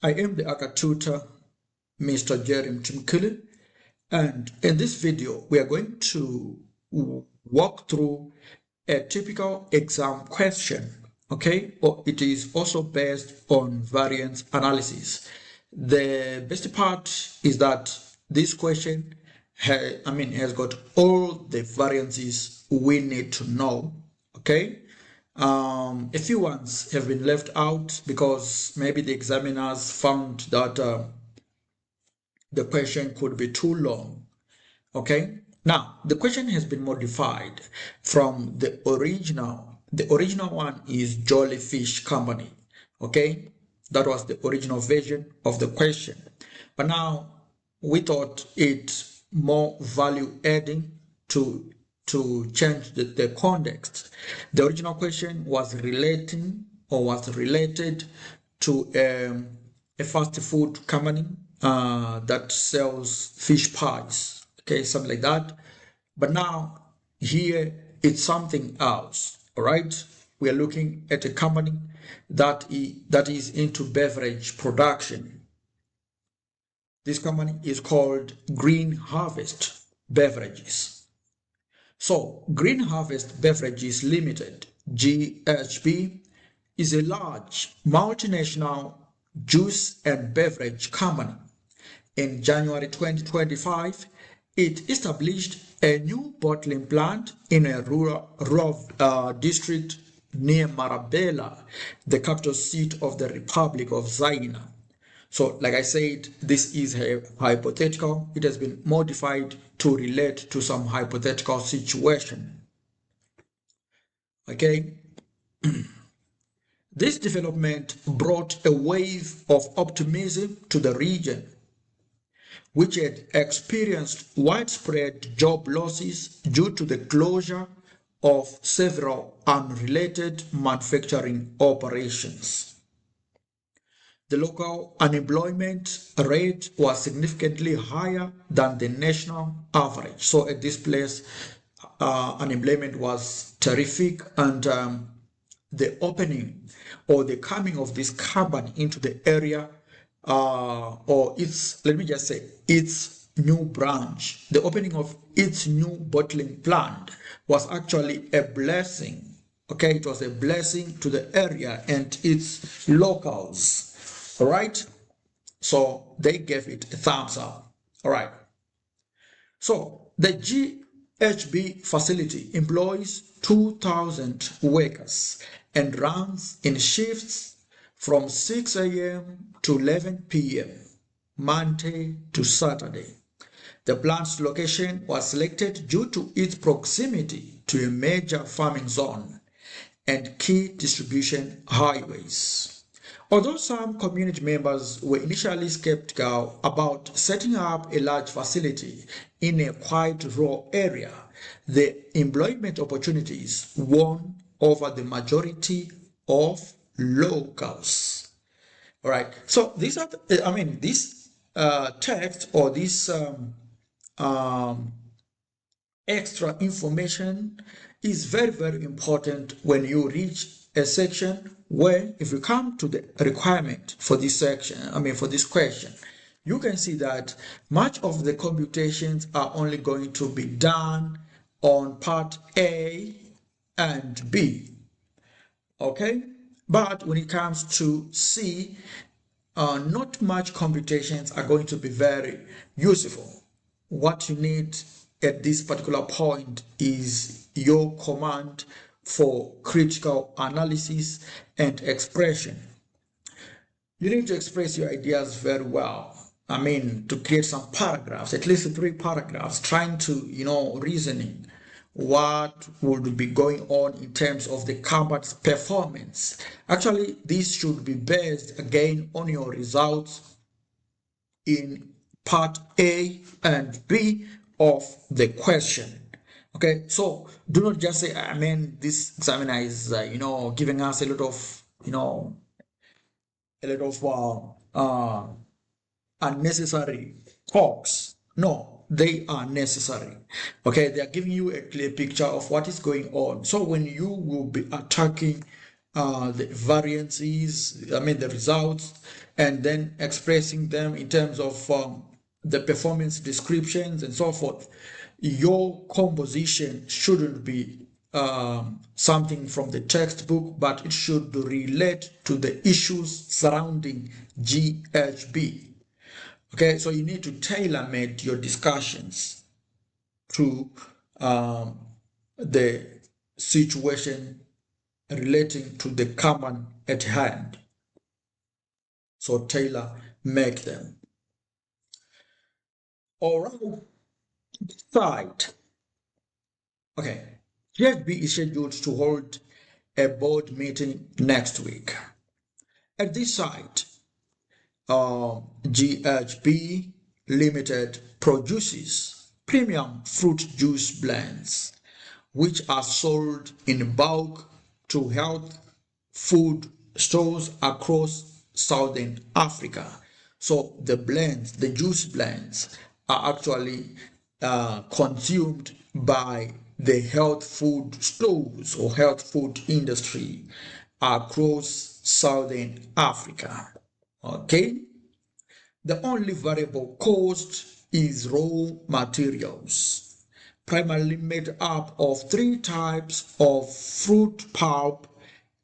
I am the ACCA tutor, Mr. Jerry Mchimkili, and in this video, we are going to walk through a typical exam question, okay? Or it is also based on variance analysis. The best part is that this question has got all the variances we need to know, okay? A few ones have been left out because maybe the examiners found that the question could be too long. Okay, now the question has been modified from the original. The original one is Jolly Fish Company. Okay, that was the original version of the question, but now we thought it more value adding to change the context. The original question was related to a fast food company that sells fish pies, okay, something like that. But now here it's something else. All right, we are looking at a company that is into beverage production. This company is called Green Harvest Beverages. So, Green Harvest Beverages Ltd, GHB, is a large multinational juice and beverage company. In January 2025, it established a new bottling plant in a rural district near Marabella, the capital seat of the Republic of Zaire. So, like I said, this is a hypothetical. It has been modified to relate to some hypothetical situation. Okay. This development brought a wave of optimism to the region, which had experienced widespread job losses due to the closure of several unrelated manufacturing operations. The local unemployment rate was significantly higher than the national average. So at this place, unemployment was terrific, and the opening or the coming of this company into the area, or its, let me just say, its new branch, the opening of its new bottling plant was actually a blessing. Okay, it was a blessing to the area and its locals. All right, so they gave it a thumbs up. All right, so the GHB facility employs 2,000 workers and runs in shifts from 6 a.m. to 11 p.m. Monday to Saturday. The plant's location was selected due to its proximity to a major farming zone and key distribution highways. Although some community members were initially skeptical about setting up a large facility in a quiet rural area, the employment opportunities won over the majority of locals. All right, so these are, this text or this extra information is very, very important when you reach a section where, if you come to the requirement for this section, for this question, you can see that much of the computations are only going to be done on part A and B. Okay, but when it comes to C, not much computations are going to be very useful. What you need at this particular point is your command for critical analysis and expression. You need to express your ideas very well. To create some paragraphs, at least 3 paragraphs, trying to, reasoning what would be going on in terms of the company's performance. Actually, this should be based again on your results in part A and B of the question. Okay, so do not just say, this examiner is, giving us a lot of unnecessary talks. No, they are necessary. Okay, they are giving you a clear picture of what is going on. So when you will be attacking the variances, the results, and then expressing them in terms of the performance descriptions and so forth. Your composition shouldn't be something from the textbook, but it should relate to the issues surrounding GHB. Okay, so you need to tailor-make your discussions to the situation relating to the common at hand. So tailor-make them. All right, side. Okay, GHB is scheduled to hold a board meeting next week. At this site, GHB Limited produces premium fruit juice blends, which are sold in bulk to health food stores across Southern Africa. So the blends, the juice blends, are actually consumed by the health food stores or health food industry across Southern Africa. Okay, the only variable cost is raw materials, primarily made up of 3 types of fruit pulp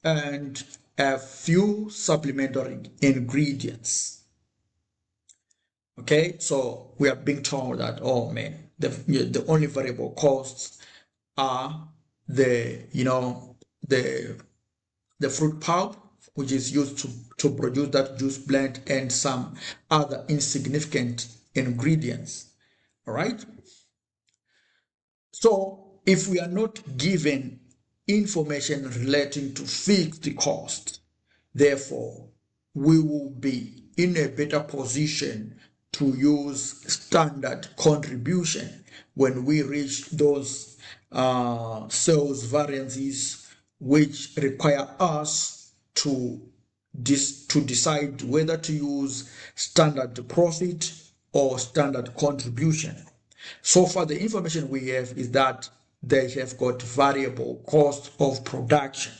and a few supplementary ingredients. Okay, so we are being told that, oh man, the only variable costs are the fruit pulp, which is used to produce that juice blend, and some other insignificant ingredients. All right. So if we are not given information relating to fixed cost, therefore we will be in a better position to use standard contribution when we reach those sales variances which require us to decide whether to use standard profit or standard contribution. So far, the information we have is that they have got variable cost of production.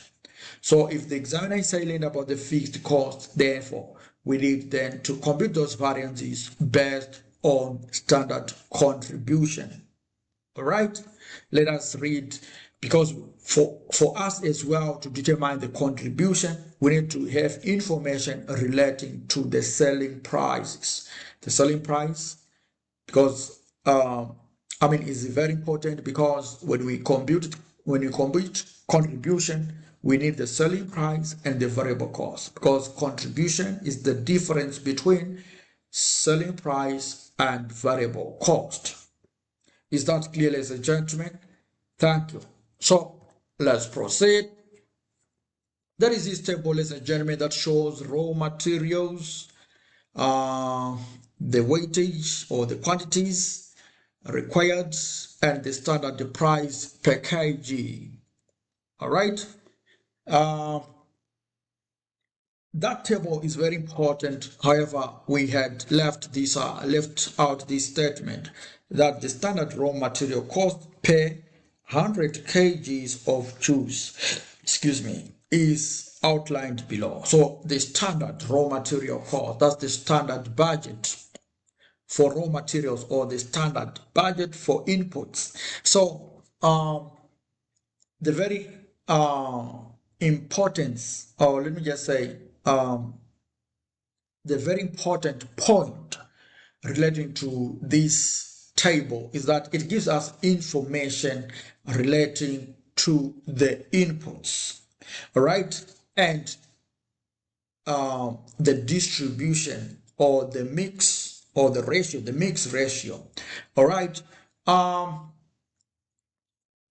So if the examiner is silent about the fixed cost, therefore, we need then to compute those variances based on standard contribution. All right, let us read, because for us as well to determine the contribution, we need to have information relating to the selling prices. The selling price, because is very important, because when we compute contribution, we need the selling price and the variable cost, because contribution is the difference between selling price and variable cost. Is that clear, ladies and gentlemen? Thank you. So let's proceed. There is this table, ladies and gentlemen, that shows raw materials, the weightage or the quantities required, and the standard price per kg. All right. That table is very important. However, we had left out this statement that the standard raw material cost per 100 kgs of juice, is outlined below. So the standard raw material cost, that's the standard budget for raw materials, or the standard budget for inputs. So the very importance, or let me just say, the very important point relating to this table is that it gives us information relating to the inputs, all right, and the distribution, or the mix, or the ratio, the mix ratio. All right.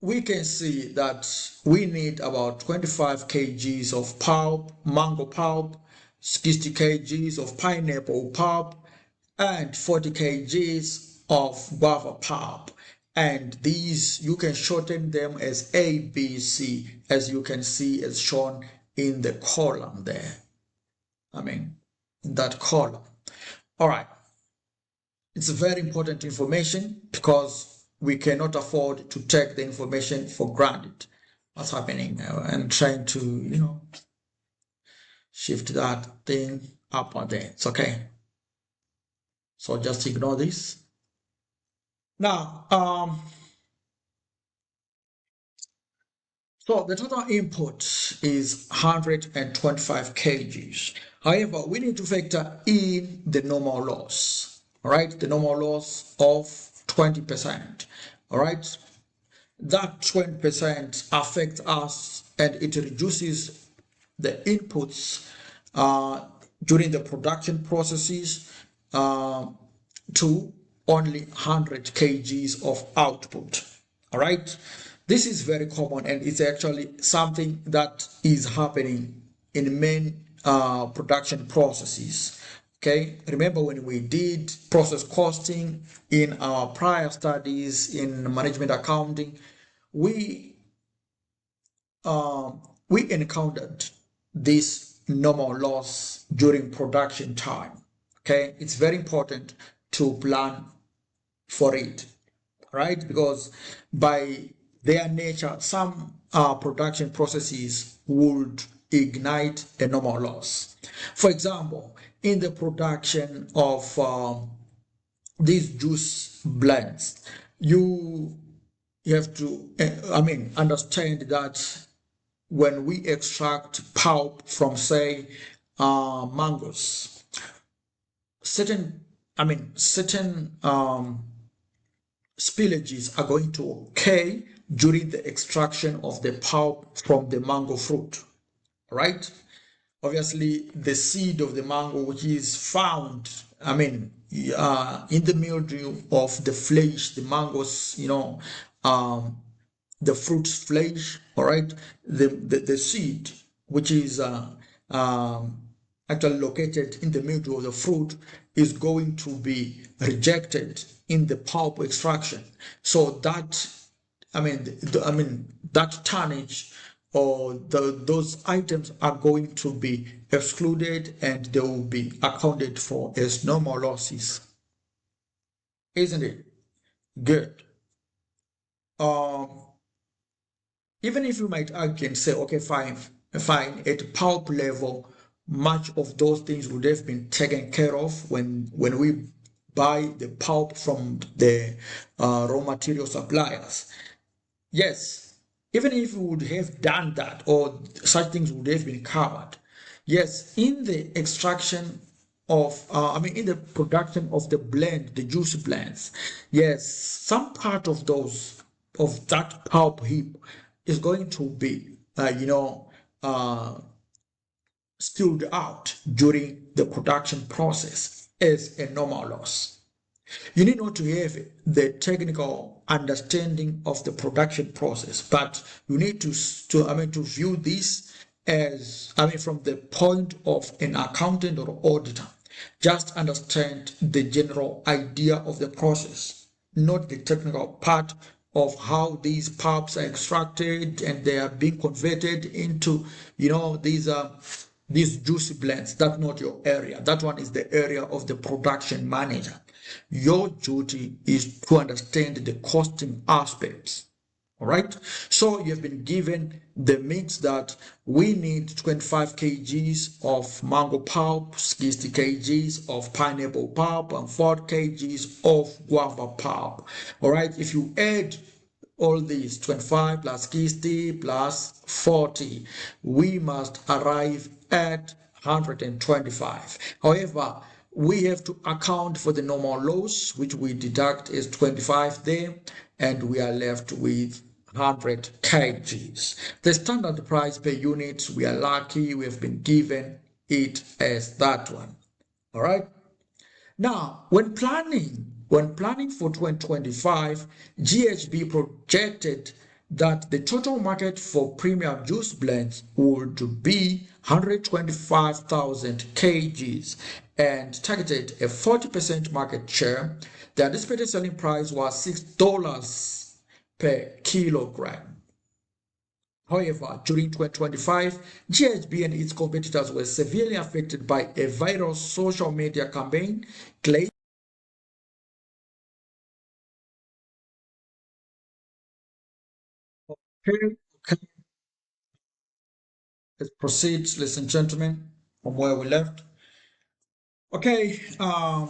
We can see that we need about 25 kgs of pulp, mango pulp, 60 kgs of pineapple pulp, and 40 kgs of guava pulp. And these, you can shorten them as ABC, as you can see as shown in the column there. That column. All right. It's very important information, because we cannot afford to take the information for granted. what's happening now, and trying to shift that thing up or there. It's okay. So just ignore this. Now, so the total input is 125 kgs. However, we need to factor in the normal loss. All right, the normal loss of 20%. All right, that 20% affects us and it reduces the inputs during the production processes to only 100 kgs of output. All right, this is very common and it's actually something that is happening in many production processes. Okay, remember when we did process costing in our prior studies in management accounting, we encountered this normal loss during production time. Okay, it's very important to plan for it, right? Because by their nature, some production processes would ignite a normal loss. For example, in the production of these juice blends, you have to, understand that when we extract pulp from, say, mangoes, certain spillages are going to occur during the extraction of the pulp from the mango fruit, right? Obviously, the seed of the mango, which is found, in the mildew of the flesh, the mangoes, the fruit's flesh, all right, the seed, which is actually located in the middle of the fruit, is going to be rejected in the pulp extraction. So that, that tonnage or those items are going to be excluded and they will be accounted for as normal losses. Isn't it? Good. Even if you might argue and say, okay, fine, at pulp level, much of those things would have been taken care of when we buy the pulp from the raw material suppliers. Yes, even if we would have done that or such things would have been covered. Yes, in the extraction of, in the production of the blend, the juice blends, yes, some part of that pulp heap is going to be, spilled out during the production process as a normal loss. You need not to have the technical understanding of the production process, but you need to view this as, from the point of an accountant or auditor. Just understand the general idea of the process, not the technical part of how these pulps are extracted and they are being converted into, these juicy blends. That's not your area. That one is the area of the production manager. Your duty is to understand the costing aspects. All right, so you've been given the mix that we need 25 kgs of mango pulp, 60 kgs of pineapple pulp, and 4 kgs of guava pulp. All right, if you add all these 25 plus 60 plus 40, we must arrive at 125. However, we have to account for the normal loss, which we deduct as 25 there, and we are left with 100 kgs. The standard price per unit, we are lucky we have been given it as that one. All right. Now, when planning for 2025, GHB projected that the total market for premium juice blends would be 125,000 kgs and targeted a 40% market share. The anticipated selling price was $6 per kilogram. However, during 2025, GHB and its competitors were severely affected by a viral social media campaign claiming Let's proceed, ladies and gentlemen, from where we left. Okay, I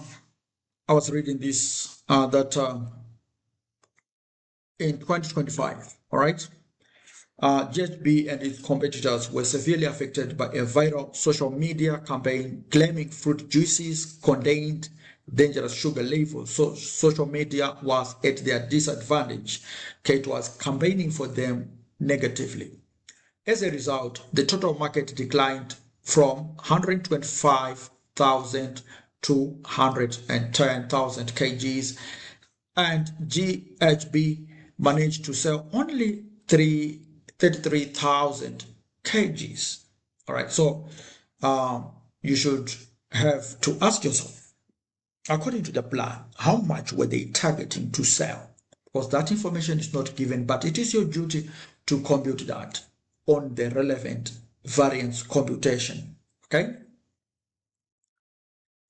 was reading this that in 2025, all right, GHB and its competitors were severely affected by a viral social media campaign claiming fruit juices contained dangerous sugar levels. So social media was at their disadvantage. Okay, it was campaigning for them negatively. As a result, the total market declined from 125,000 to 110,000 kgs, and GHB managed to sell only 33,000 kgs. All right, so you should have to ask yourself, according to the plan, how much were they targeting to sell? Because that information is not given, but it is your duty to compute that on the relevant variance computation. Okay.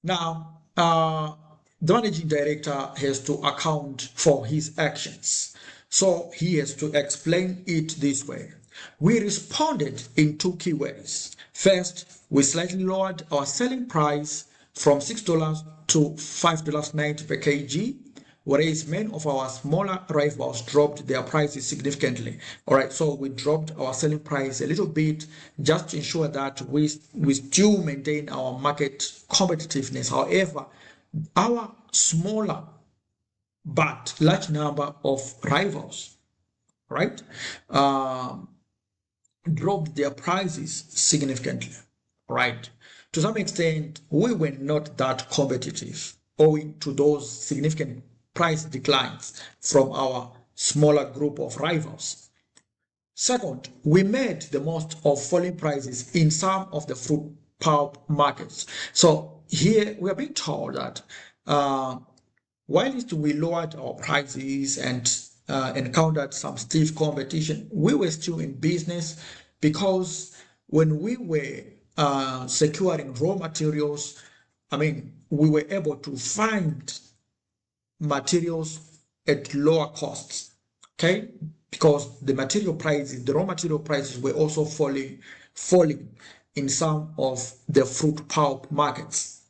Now, the managing director has to account for his actions. So he has to explain it this way. We responded in two key ways. First, we slightly lowered our selling price from $6 to $5.90 per kg, whereas many of our smaller rivals dropped their prices significantly. All right, so we dropped our selling price a little bit just to ensure that we still maintain our market competitiveness. However, our smaller but large number of rivals, right, dropped their prices significantly, right? To some extent, we were not that competitive owing to those significant price declines from our smaller group of rivals. Second, we made the most of falling prices in some of the fruit pulp markets. So here we are being told that while we lowered our prices and encountered some stiff competition, we were still in business because when we were securing raw materials, we were able to find materials at lower costs, okay? Because the raw material prices were also falling in some of the fruit pulp markets.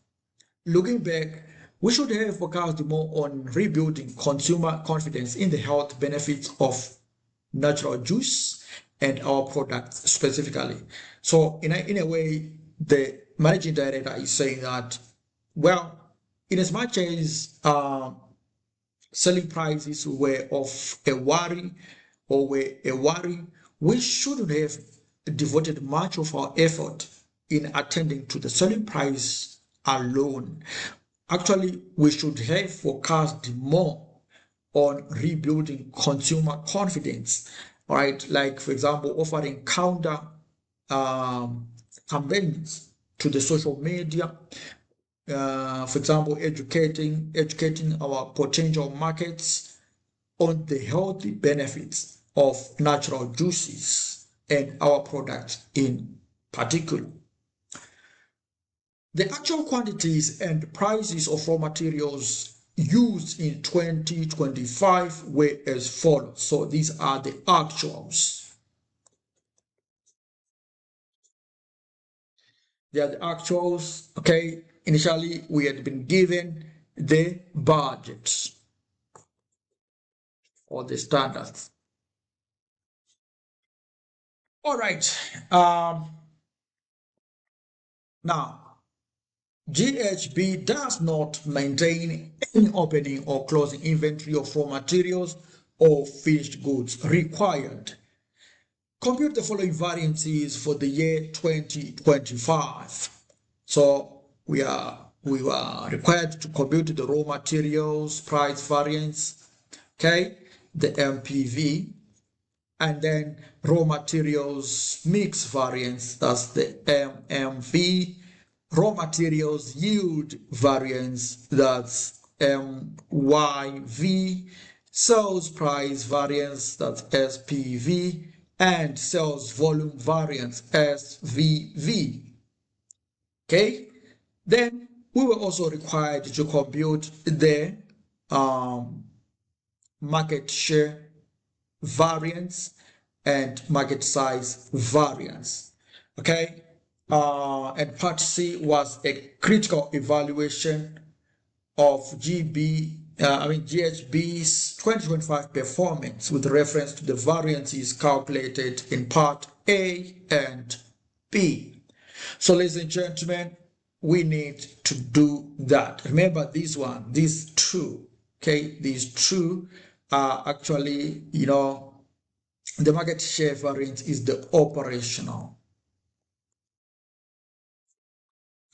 Looking back, we should have focused more on rebuilding consumer confidence in the health benefits of natural juice and our products specifically. So in a way, the managing director is saying that, well, in as much as selling prices were of a worry we shouldn't have devoted much of our effort in attending to the selling price alone. Actually, we should have focused more on rebuilding consumer confidence, right? Like, for example, offering counter campaigns to the social media, for example, educating our potential markets on the healthy benefits of natural juices and our products in particular. The actual quantities and prices of raw materials used in 2025 were as follows. So these are the actuals. They are the actuals, okay? Initially, we had been given the budgets or the standards. All right. Now, GHB does not maintain any opening or closing inventory of raw materials or finished goods required. Compute the following variances for the year 2025. So we were required to compute the raw materials price variance, okay, the MPV, and then raw materials mix variance, that's the MMV, raw materials yield variance, that's MYV, sales price variance, that's SPV, and sales volume variance, SVV. Okay, then we were also required to compute the market share variance and market size variance. Okay, and part C was a critical evaluation of GHB's 2025 performance with reference to the variances calculated in part A and B. So, ladies and gentlemen, we need to do that. Remember this one, these two, okay, these two are actually, the market share variance is the operational,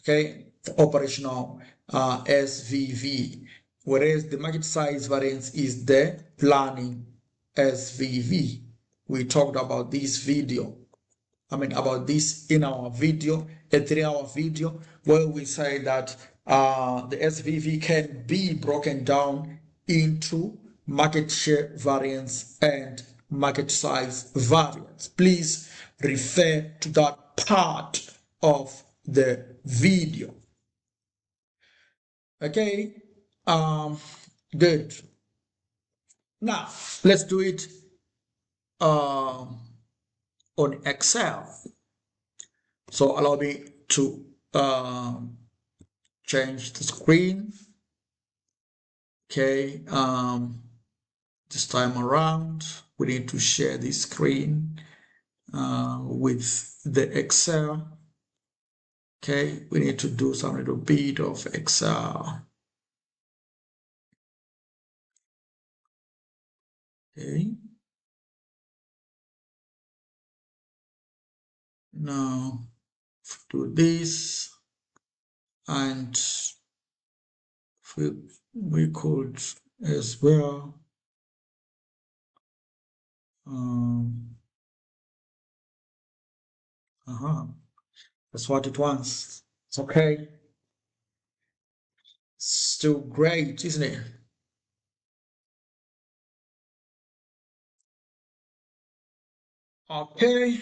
okay, the operational SVV, whereas the market size variance is the planning SVV. We talked about this about this in our video, a 3-hour video, where we say that the SVV can be broken down into market share variance and market size variance. Please refer to that part of the video. Okay, good. Now let's do it on Excel. So allow me to change the screen. Okay, this time around we need to share this screen with the Excel. Okay, we need to do some little bit of Excel. Okay. Now do this, and we could as well that's what it wants. It's okay. Still great, isn't it? Okay.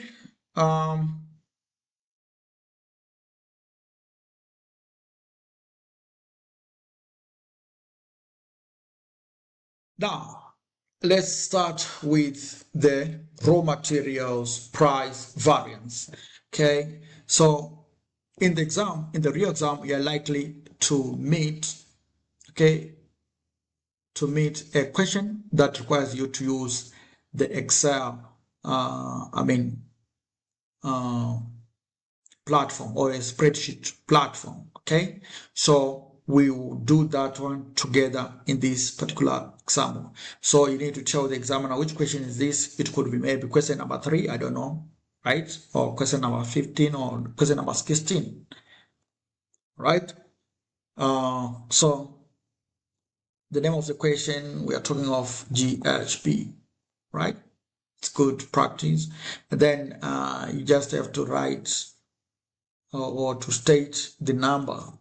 Now let's start with the raw materials price variance. Okay, so in the real exam, you're likely to meet a question that requires you to use the Excel platform or a spreadsheet platform. Okay, so we will do that one together in this particular example. So you need to tell the examiner which question is this. It could be maybe question number 3, I don't know, right? Or question number 15 or question number 16, right? So the name of the question, we are talking of GHB, right? It's good practice. And then you just have to write or to state the number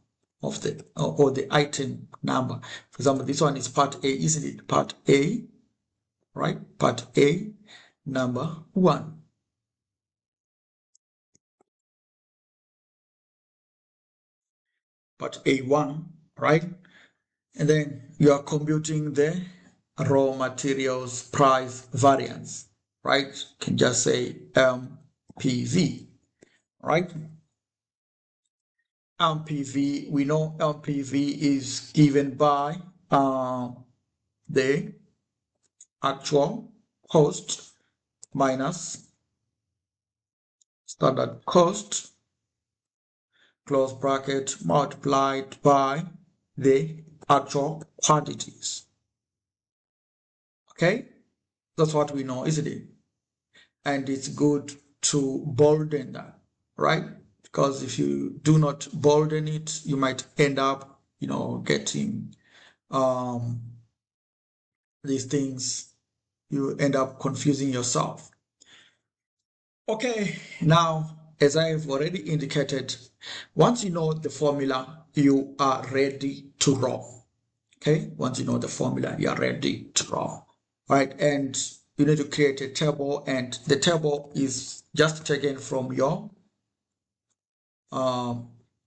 of the or the item number. For example, this one is part A, isn't it? Part A, right? Part A, number 1. Part A1, right? And then you are computing the raw materials price variance, right? You can just say MPV, right? MPV, we know MPV is given by the actual cost minus standard cost, close bracket, multiplied by the actual quantities. Okay, that's what we know, isn't it? And it's good to bolden that, right? Because if you do not bolden it, you might end up, getting these things, you end up confusing yourself. Okay, now, as I've already indicated, once you know the formula, you are ready to roll. Okay, once you know the formula, you are ready to roll. Right, and you need to create a table, and the table is just taken from your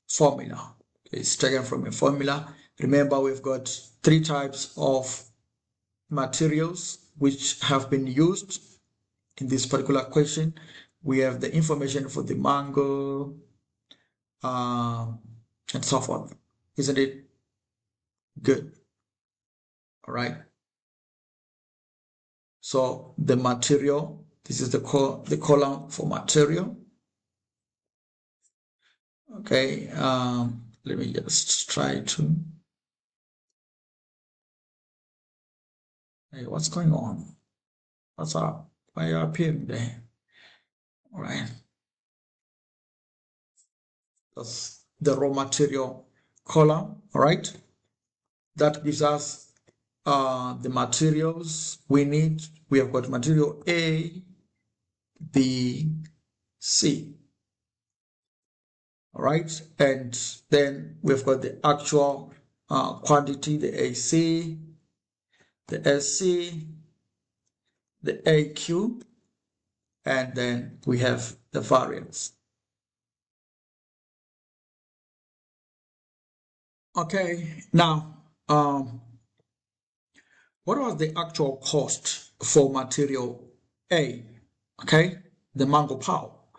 formula. It's taken from a formula. Remember, we've got 3 types of materials which have been used in this particular question. we have the information for the mango, and so forth. Isn't it good? All right. So the material, this is the column for material. Okay, let me just try to. Hey, what's going on? What's up? Why are you appearing there? All right. That's the raw material column. All right. That gives us the materials we need. We have got material A, B, C. All right. And then we've got the actual quantity, the AC, the SC, the AQ, and then we have the variance. Okay, now what was the actual cost for material A? Okay, the mango pulp.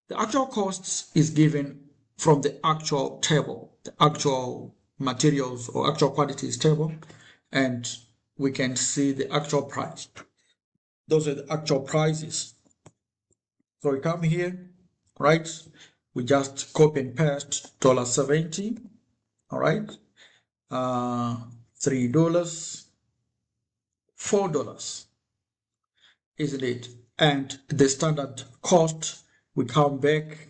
The actual cost is given from the actual table, the actual materials or actual quantities table, and we can see the actual price. Those are the actual prices. So we come here, right? We just copy and paste $70, all right? $3, $4, isn't it? And the standard cost, we come back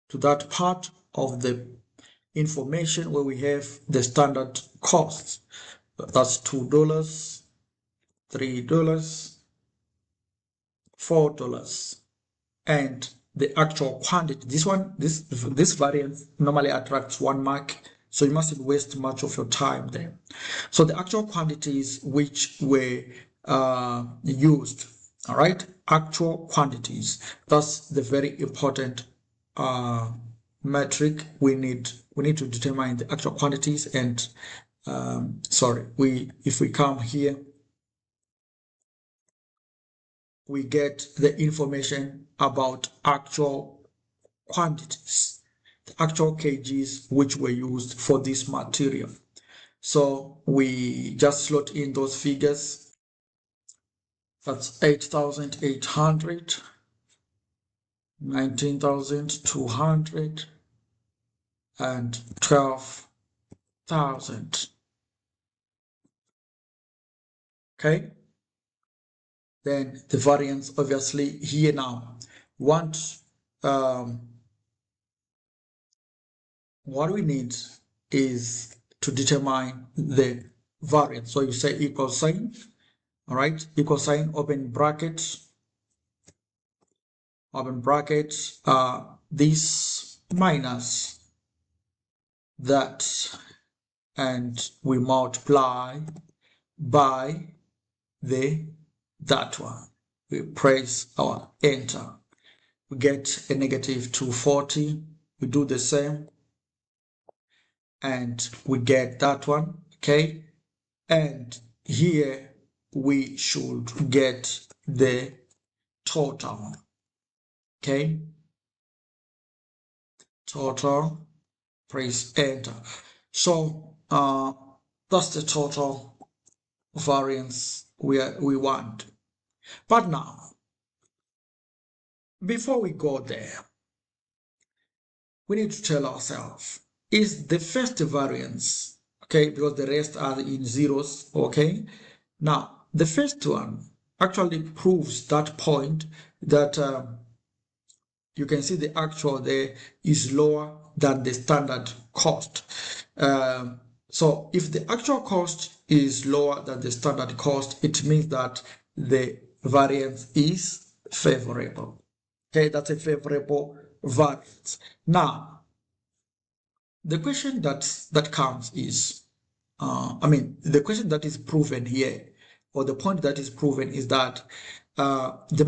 to that part of the information where we have the standard costs. That's $2, $3, $4, and the actual quantity. This variance normally attracts 1 mark, so you mustn't waste much of your time there. So the actual quantities which were used, all right, actual quantities. That's the very important metric we need to determine the actual quantities. And if we come here, we get the information about actual quantities, the actual kgs which were used for this material. So we just slot in those figures. That's 8,800, 19,200, and 12,000. Okay. Then the variance, obviously, here now, what we need is to determine the variance. So you say equal sign, all right, equal sign, open bracket, this minus that, and we multiply by that one. We press our enter. We get a negative 240. We do the same, and we get that one. Okay, and here we should get the total. Okay, total, press enter. So that's the total variance we want. But now, before we go there, we need to tell ourselves, is the first variance, okay, because the rest are in zeros, okay? Now, the first one actually proves that point that you can see the actual there is lower than the standard cost. So if the actual cost is lower than the standard cost, it means that the variance is favorable. Okay, that's a favorable variance. Now, the question that comes is, the question that is proven here, or the point that is proven, is that the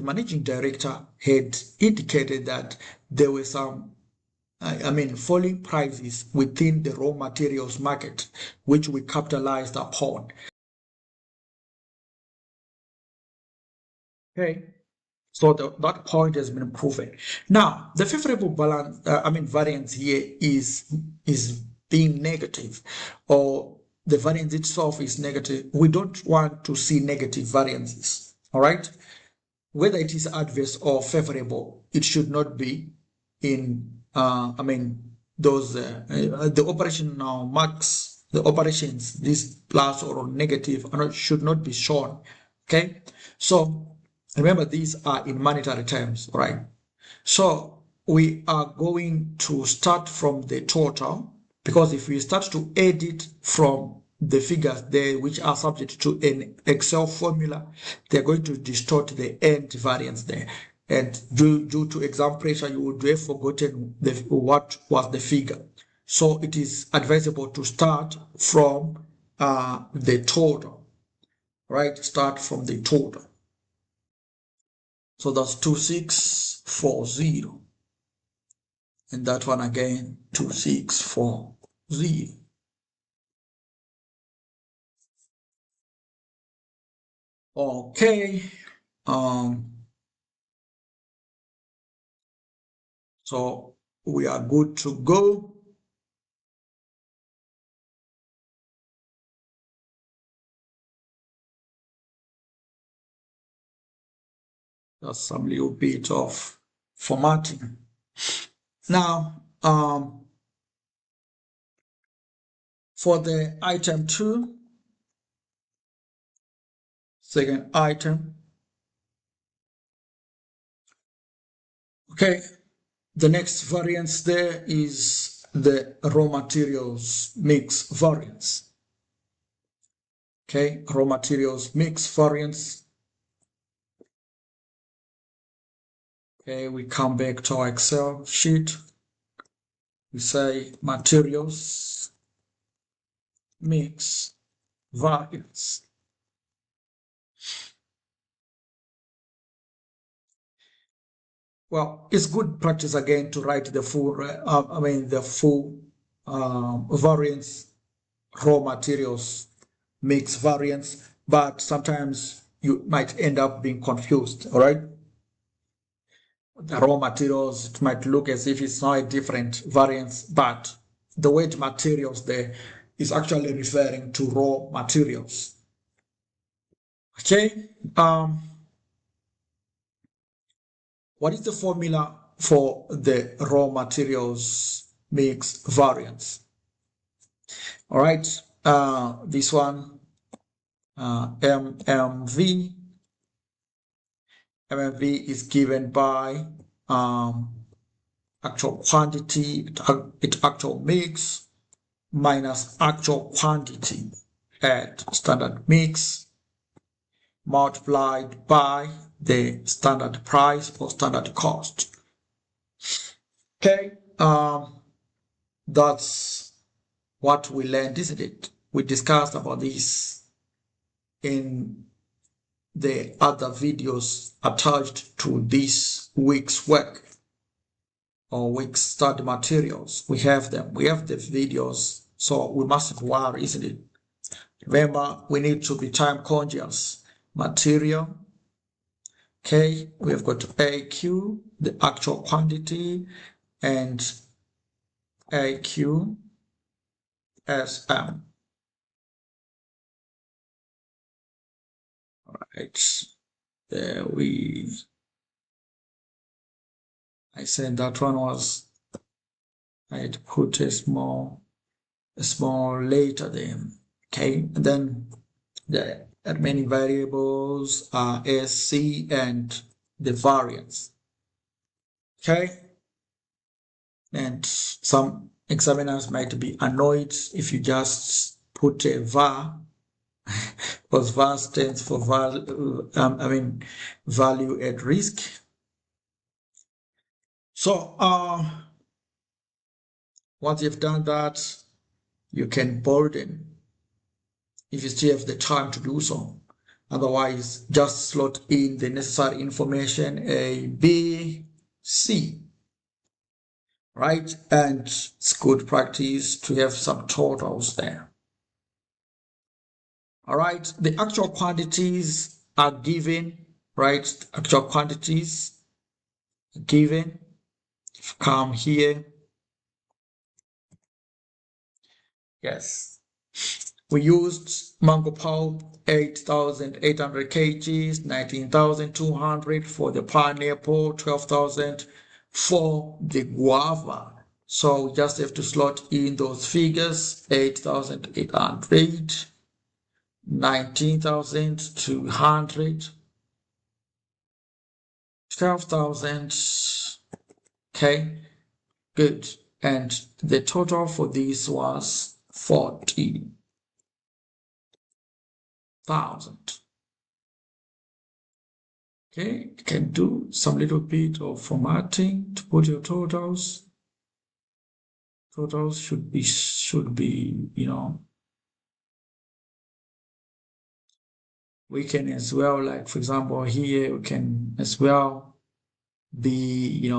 managing director had indicated that there were some falling prices within the raw materials market, which we capitalized upon. Okay, so that point has been proven. Now, the favorable balance, variance here is being negative, or the variance itself is negative. We don't want to see negative variances. All right, whether it is adverse or favorable, it should not be in. Those the operational marks, the operations, this plus or negative, should not be shown. Okay, so remember, these are in monetary terms, right? So we are going to start from the total, because if we start to edit from the figures there, which are subject to an Excel formula, they're going to distort the end variance there. And due to exam pressure, you would have forgotten what was the figure. So it is advisable to start from the total, right? Start from the total. So that's 2640. And that one again, 2640. Okay. So we are good to go. Just some little bit of formatting. Now, for the item 2, second item. Okay, the next variance there is the raw materials mix variance. Okay, raw materials mix variance. Okay, we come back to our Excel sheet. We say materials mix variance. Well, it's good practice again to write the full, variance, raw materials mix variance, but sometimes you might end up being confused. All right. The raw materials, it might look as if it's not a different variance, but the word materials there is actually referring to raw materials. Okay. What is the formula for the raw materials mix variance? All right. This one, MMV. MMV is given by actual quantity, its actual mix, minus actual quantity at standard mix, multiplied by the standard price or standard cost. Okay, that's what we learned, isn't it? We discussed about this in the other videos attached to this week's work or week's study materials. We have them. We have the videos, so we mustn't worry, isn't it? Remember, we need to be time conscious. Material. Okay, we have got AQ, the actual quantity, and AQ SM. All right, there I said that one was, I had put a small later then. Okay, and then the remaining variables are SC and the variance. Okay, and some examiners might be annoyed if you just put a var, because var stands for value at risk. So once you've done that, you can burden if you still have the time to do so. Otherwise, just slot in the necessary information, A, B, C. Right? And it's good practice to have some totals there. All right, the actual quantities are given, right? Actual quantities given. If you come here, yes, we used mango pulp 8,800 kgs, 19,200 for the pineapple, 12,000 for the guava. So we just have to slot in those figures: 8,800, 19,200, 12,000. Okay, good. And the total for this was 40,000. Okay, you can do some little bit of formatting to put your totals. Totals should be, we can as well, like for example, here we can as well be,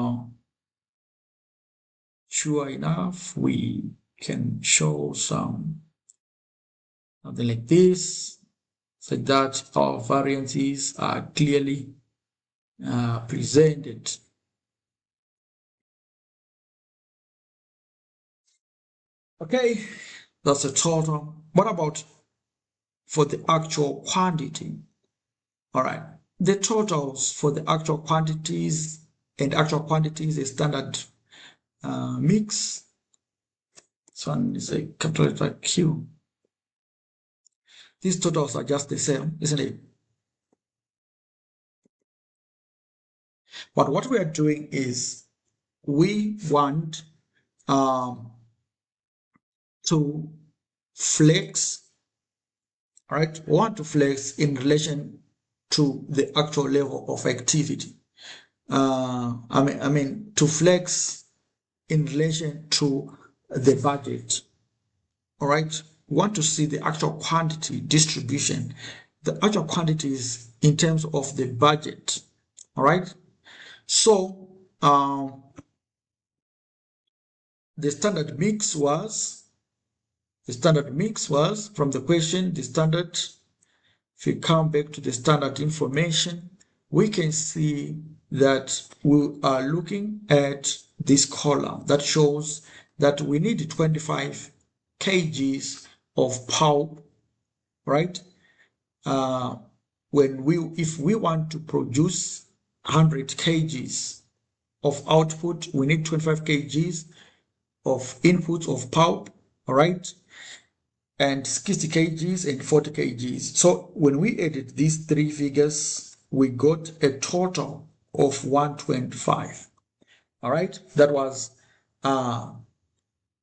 sure enough, we can show something like this, so that our variances are clearly presented. Okay, that's the total. What about for the actual quantity? All right, the totals for the actual quantities and actual quantities is standard mix. This one is a capital letter Q. These totals are just the same, isn't it? But what we are doing is we want to flex, right? We want to flex in relation to the actual level of activity. I mean to flex in relation to the budget. All right, we want to see the actual quantity distribution, the actual quantities in terms of the budget. All right, so the standard mix was from the question, the standard. If we come back to the standard information, we can see that we are looking at this column that shows that we need 25 kgs of pulp, right? If we want to produce 100 kgs of output, we need 25 kgs of input of pulp, all right? And 60 kgs and 40 kgs. So when we added these three figures, we got a total of 125. All right, that was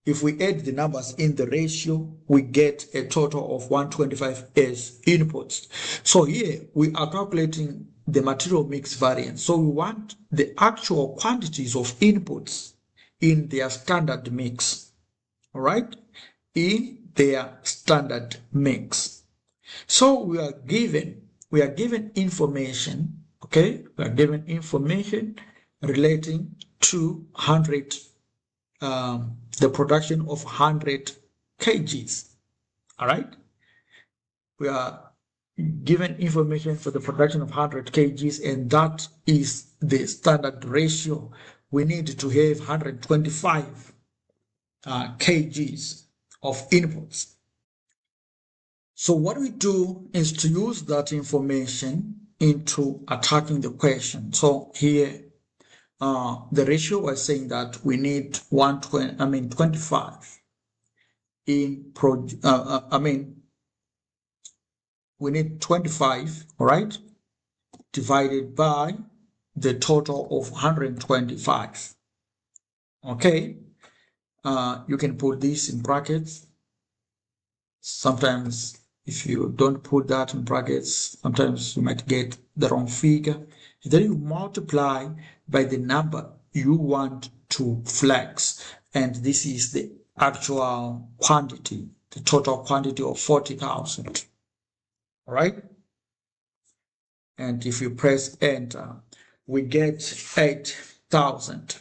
if we add the numbers in the ratio, we get a total of 125 as inputs. So here we are calculating the material mix variance. So we want the actual quantities of inputs in their standard mix. All right, in their standard mix. So we are given information, okay? We are given information relating to 100, the production of 100 kgs, all right? We are given information for the production of 100 kgs, and that is the standard ratio. We need to have 125 kgs of inputs. So what we do is to use that information into attacking the question. So here, the ratio was saying that we need 25 we need 25, all right, divided by the total of 125. Okay, you can put this in brackets. Sometimes if you don't put that in brackets, sometimes you might get the wrong figure. Then you multiply by the number you want to flex, and this is the actual quantity, the total quantity of 40,000. All right, and if you press enter, we get 8,000.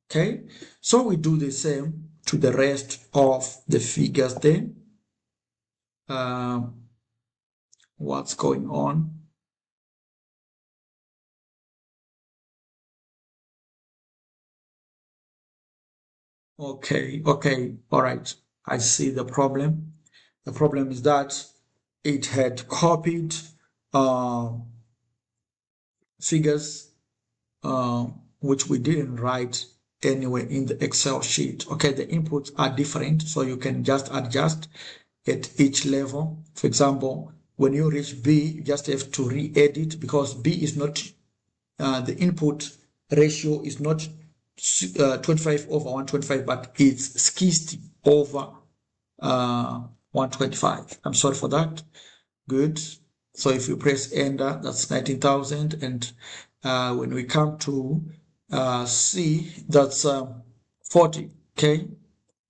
Okay, so we do the same to the rest of the figures then. What's going on? Okay, all right. I see the problem. The problem is that it had copied uh, figures which we didn't write anywhere in the Excel sheet. Okay, the inputs are different, so you can just adjust at each level. For example, when you reach B, you just have to re-edit because B is not, the input ratio is not 25 over 125, but it's 60 over 125. I'm sorry for that. Good. So if you press enter, that's 19,000. And when we come to C, that's 40. Okay.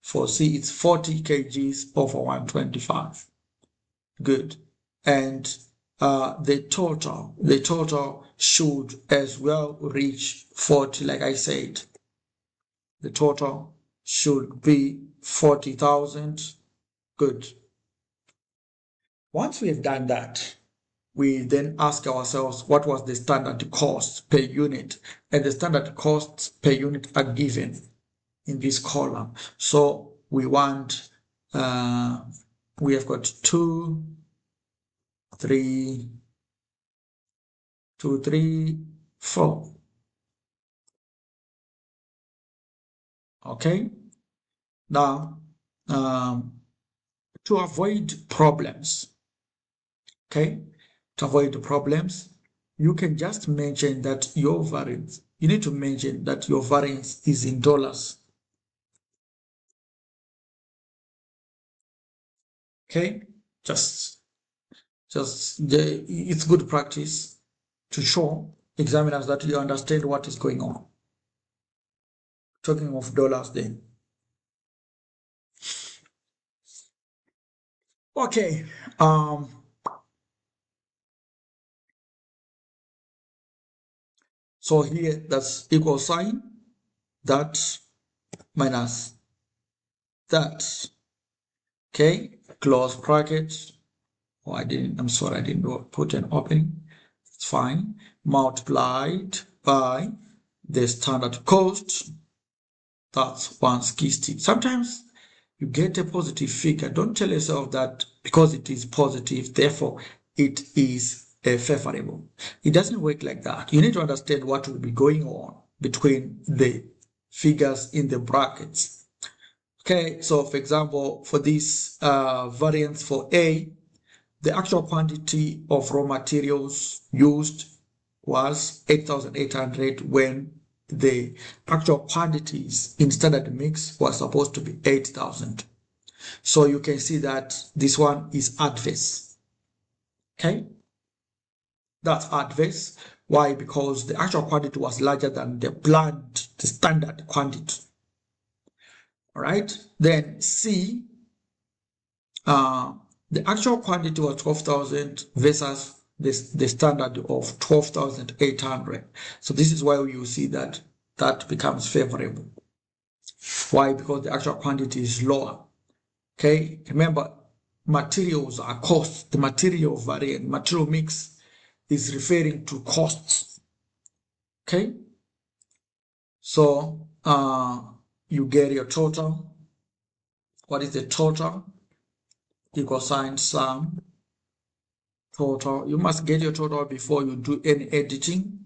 For C, it's 40 kgs over 125. Good. And the total should as well reach 40, like I said. The total should be 40,000. Good. Once we have done that, we then ask ourselves what was the standard cost per unit, and the standard costs per unit are given in this column. So we want, we have got 2, 3, 2, 3, 4. Okay. Now, to avoid problems, okay, to avoid the problems, you can just mention that your variance, you need to mention that your variance is in dollars. Okay, it's good practice to show examiners that you understand what is going on. Talking of dollars then. Okay, so here that's equal sign, that minus that. Okay, close bracket. Oh, I'm sorry, I didn't put an opening. It's fine. Multiplied by the standard cost. That's 160. Sometimes you get a positive figure. Don't tell yourself that because it is positive, therefore it is favorable. It doesn't work like that. You need to understand what will be going on between the figures in the brackets. Okay, so for example, for this variance for A, the actual quantity of raw materials used was 8,800 when the actual quantities in standard mix was supposed to be 8,000. So you can see that this one is adverse. Okay, that's adverse. Why? Because the actual quantity was larger than the planned, the standard quantity. All right, then C, the actual quantity was 12,000 versus the standard of 12,800. So this is why you see that becomes favorable. Why? Because the actual quantity is lower. Okay, remember, materials are costs. The material variant, material mix is referring to costs. Okay, so you get your total. What is the total? Equal sign sum total. You must get your total before you do any editing.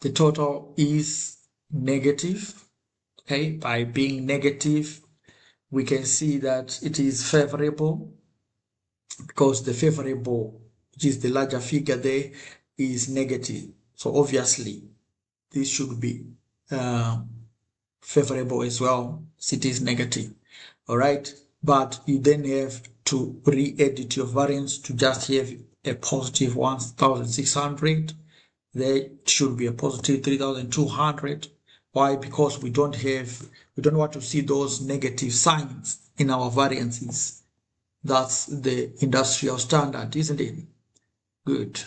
The total is negative. Okay, by being negative, we can see that it is favorable because the favorable, which is the larger figure there, is negative. So obviously, this should be favorable as well. It is negative. All right, but you then have to re-edit your variance to just have a positive 1,600. There should be a positive 3,200. Why? Because we don't want to see those negative signs in our variances. That's the industrial standard, isn't it? Good.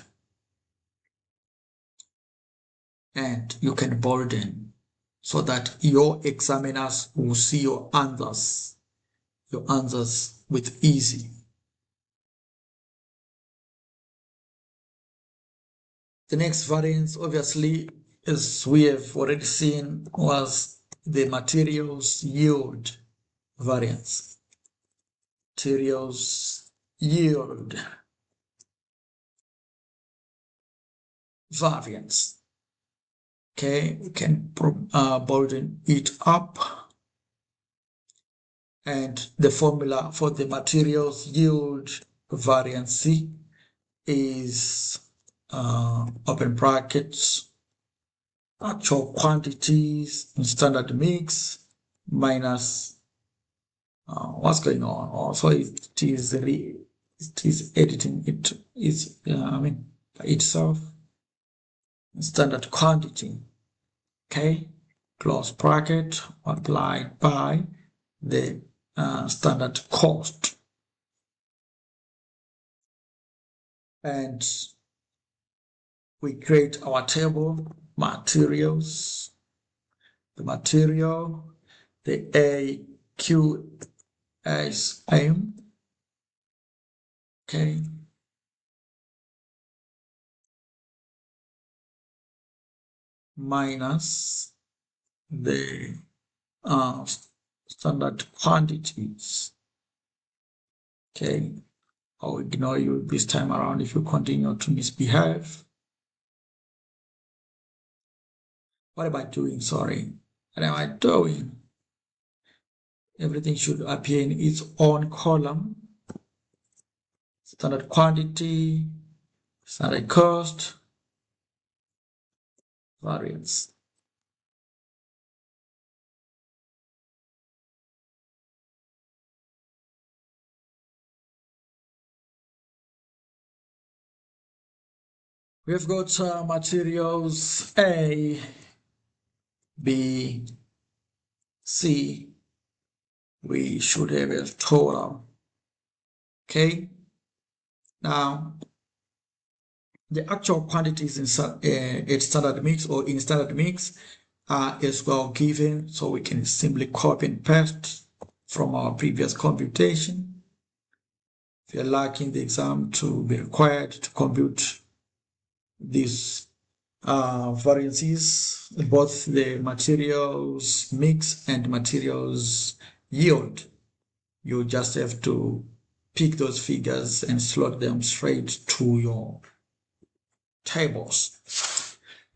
And you can bolden so that your examiners will see your answers with ease. The next variance, obviously, as we have already seen, was the materials yield variance. Materials yield variance. Okay, we can broaden it up. And the formula for the materials yield variance is open brackets, actual quantities in standard mix minus what's going on. Also, it is editing it is by itself, standard quantity. Okay, close bracket multiplied by the standard cost, and we create our table materials, the material, the ACCA, okay, minus the standard quantities. Okay, I'll ignore you this time around if you continue to misbehave. What am I doing? Sorry. What am I doing? Everything should appear in its own column. Standard quantity, standard cost, variance. We've got materials A, B, C. We should have a total. Okay. Now, the actual quantities in standard mix or in standard mix are as well given, so we can simply copy and paste from our previous computation. If you're lacking the exam to be required to compute these variances, both the materials mix and materials yield, you just have to pick those figures and slot them straight to your tables.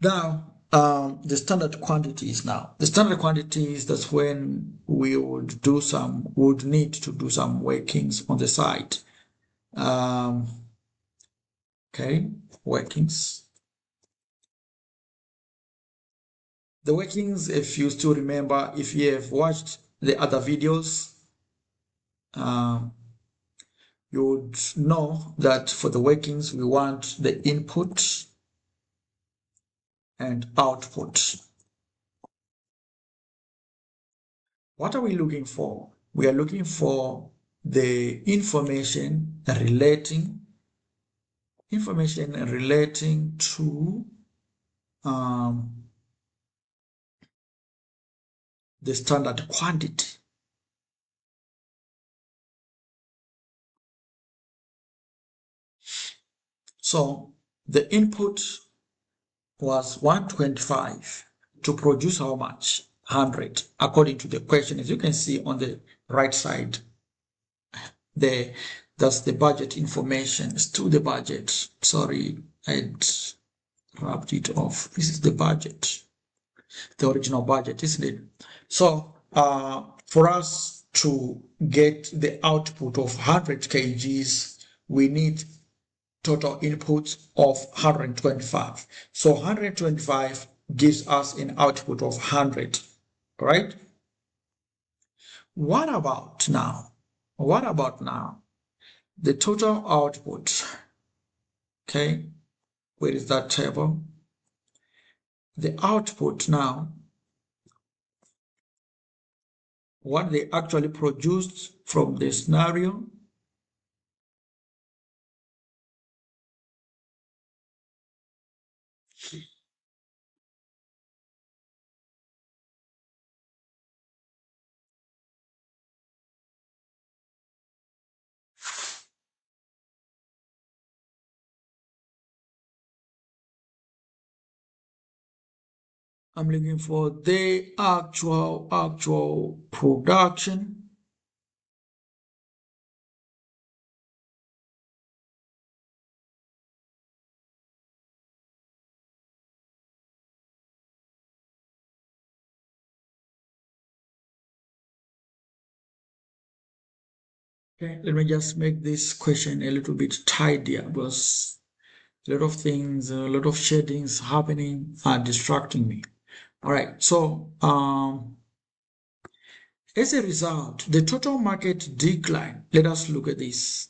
Now, the standard quantities now. The standard quantities, that's when we would need to do some workings on the side. Okay, workings. The workings, if you still remember, if you have watched the other videos, you would know that for the workings, we want the input and output. What are we looking for? We are looking for the information relating to the standard quantity. So the input was 125 to produce how much? 100, according to the question. As you can see on the right side there, that's the budget information. It's to the budget. Sorry, I'd rubbed it off. This is the budget, the original budget, isn't it? So for us to get the output of 100 kgs, we need total input of 125. So 125 gives us an output of 100, right? What about now? The total output. Okay, where is that table? The output now, what they actually produced from the scenario. I'm looking for the actual production. Okay, let me just make this question a little bit tidier because a lot of things, a lot of shadings happening are distracting me. All right, so as a result, the total market decline. Let us look at this.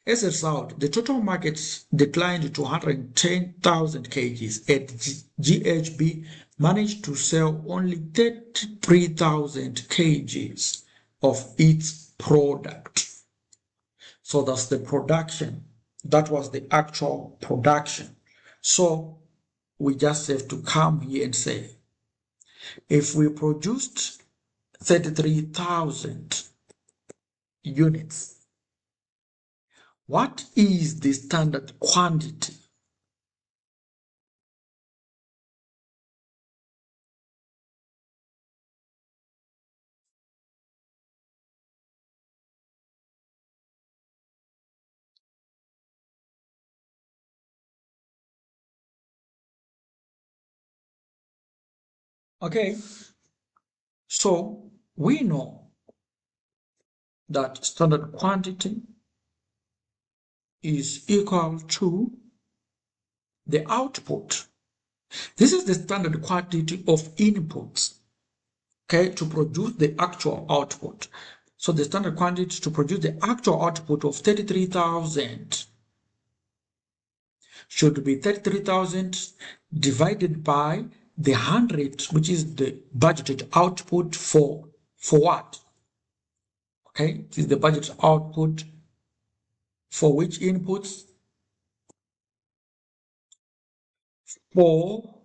As a result, the total market declined to 110,000 kgs, and GHB managed to sell only 33,000 kgs of its product. So that's the production. That was the actual production. So we just have to come here and say, if we produced 33,000 units, what is the standard quantity? Okay, so we know that standard quantity is equal to the output. This is the standard quantity of inputs, okay, to produce the actual output. So the standard quantity to produce the actual output of 33,000 should be 33,000 divided by the 100, which is the budgeted output for what? Okay, this is the budget output for which inputs? For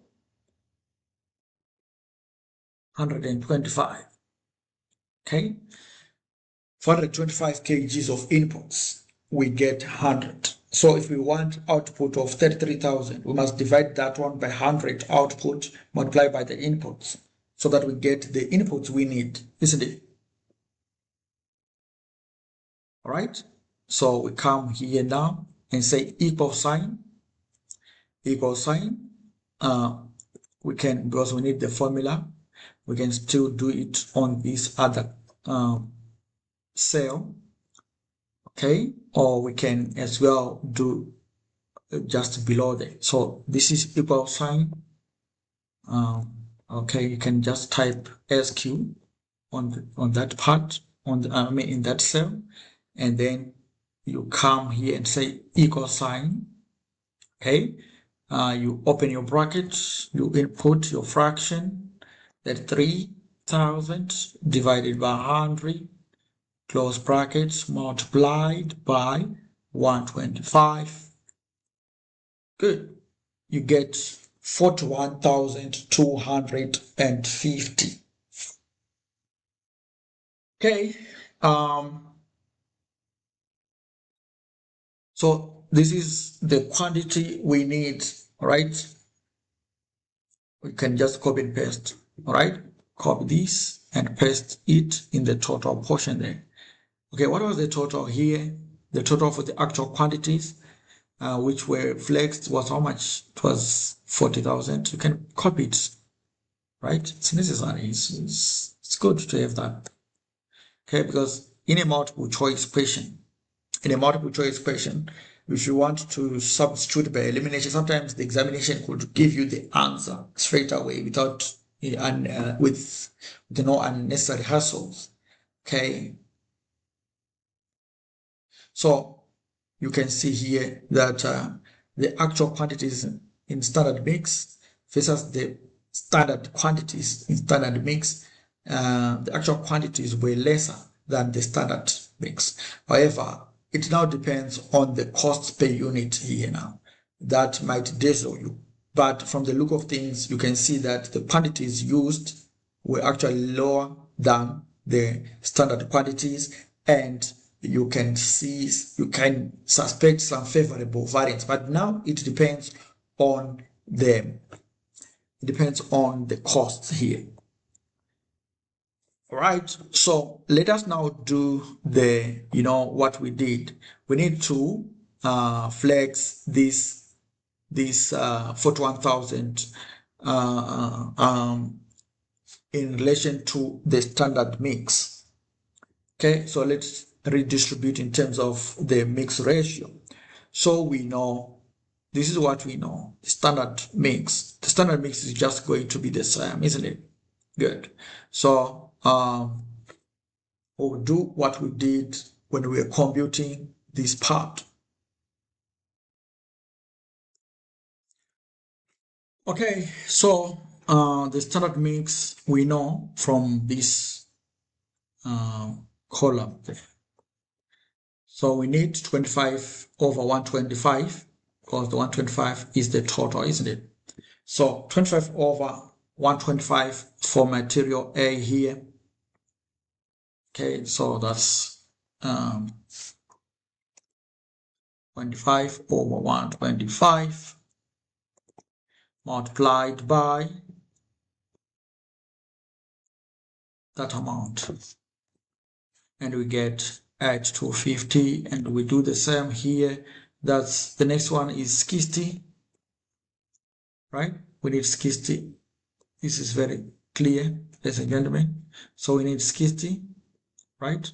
125. Okay, 425 kgs of inputs, we get 100. So if we want output of 33,000, we must divide that one by 100 output multiplied by the inputs so that we get the inputs we need, isn't it? All right, so we come here now and say equal sign. We can, because we need the formula, we can still do it on this other cell, okay, or we can as well do just below that. So this is equal sign. Okay, you can just type SQ on that part, on the, in that cell, and then you come here and say equal sign. Okay, you open your brackets, you input your fraction, that 3,000 divided by 100, close brackets, multiplied by 125. Good. You get 41,250. Okay. So this is the quantity we need, all right? We can just copy and paste, all right? Copy this and paste it in the total portion there. Okay, what was the total here? The total for the actual quantities, which were flexed, was how much? It was 40,000. You can copy it, right? It's necessary. It's good to have that. Okay, because in a multiple choice question, if you want to substitute by elimination, sometimes the examination could give you the answer straight away without with no unnecessary hassles. Okay, so you can see here that the actual quantities in standard mix versus the standard quantities in standard mix, the actual quantities were lesser than the standard mix. However, it now depends on the cost per unit here now. That might dazzle you. But from the look of things, you can see that the quantities used were actually lower than the standard quantities, and you can suspect some favorable variance. But now it depends on the costs here. All right, so let us now do the, what we did. We need to flex this 41,000 in relation to the standard mix. Okay, so let's redistribute in terms of the mix ratio. So we know, this is what we know, the standard mix. The standard mix is just going to be the same, isn't it? Good. So we'll do what we did when we were computing this part. Okay, so the standard mix we know from this column. So we need 25 over 125 because the 125 is the total, isn't it? So 25 over 125 for material A here. Okay, so that's 25 over 125 multiplied by that amount, and we get H250, and we do the same here. That's the next one is 60, right? We need 60. This is very clear, ladies and gentlemen. So we need 60, right?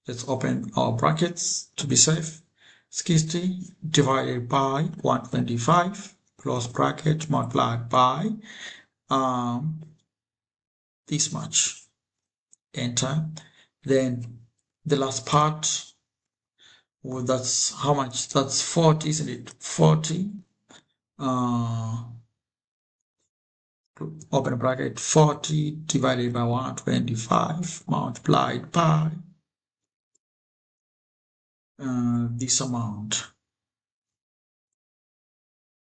Let's open our brackets to be safe. 60 divided by 125 close bracket multiplied by this much. Enter. Then the last part, well, that's how much? That's 40, isn't it? 40. Open bracket, 40 divided by 125 multiplied by this amount.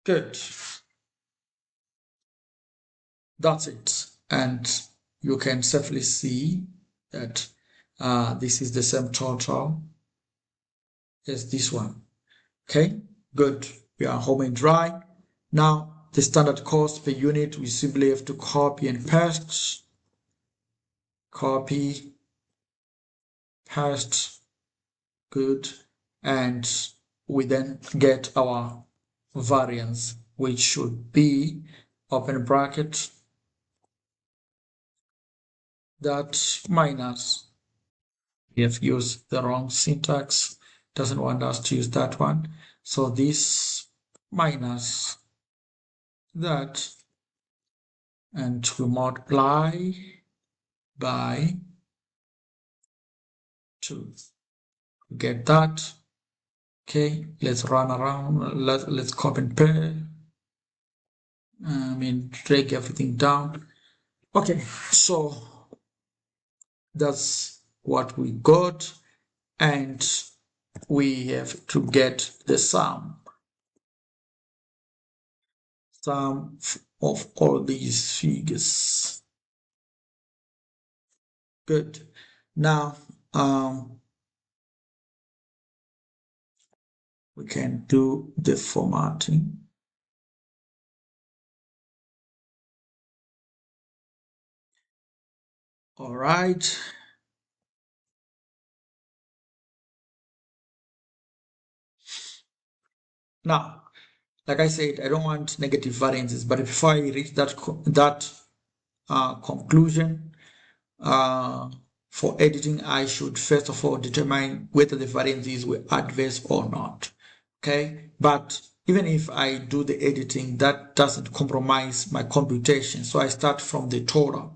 Good. That's it. And you can safely see that this is the same total as this one. Okay, good. We are home and dry. Now, the standard cost per unit, we simply have to copy and paste. Copy, paste. Good. And we then get our variance, which should be, open bracket, that minus, we have used the wrong syntax, doesn't want us to use that one. So this minus that, and we multiply by 2. Get that. Okay, let's run around. Let's copy and paste. Drag everything down. Okay, so that's what we got, and we have to get the sum of all these figures. Good. Now we can do the formatting. All right. Now, like I said, I don't want negative variances, but before I reach that conclusion, for editing, I should first of all determine whether the variances were adverse or not. Okay, but even if I do the editing, that doesn't compromise my computation. So I start from the total.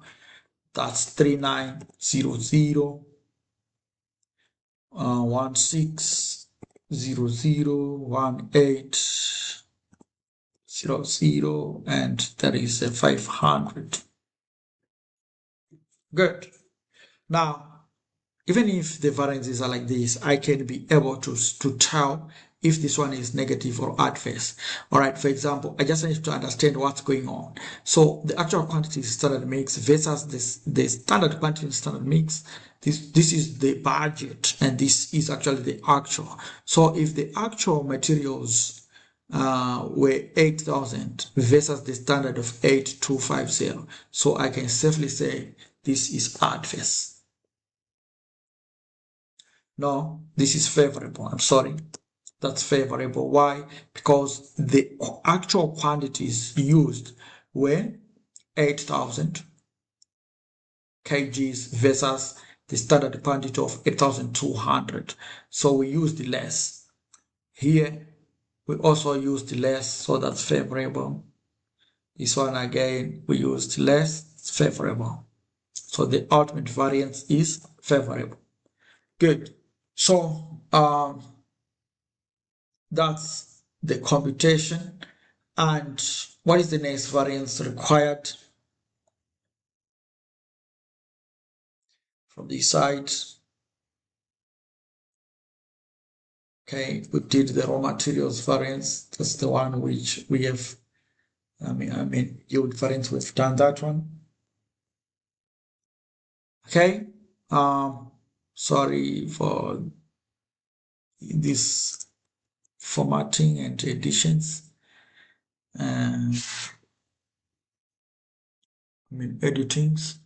That's 3900 16001800, and that is 500. Good. Now, even if the variances are like this, I can be able to tell if this one is negative or adverse. All right, for example, I just need to understand what's going on. So the actual quantity standard mix versus the standard quantity standard mix. This is the budget, and this is actually the actual. So if the actual materials were 8,000 versus the standard of 8,250. So I can safely say this is adverse. No, this is favorable. I'm sorry. That's favorable. Why? Because the actual quantities used were 8,000 kgs versus the standard quantity of 8,200. So we used less. Here, we also used less, so that's favorable. This one again, we used less, it's favorable. So the ultimate variance is favorable. Good. So that's the computation. And what is the next variance required from this side? Okay, we did the raw materials variance. That's the one which we have, yield variance, we've done that one. Okay, sorry for this formatting and additions. Editings.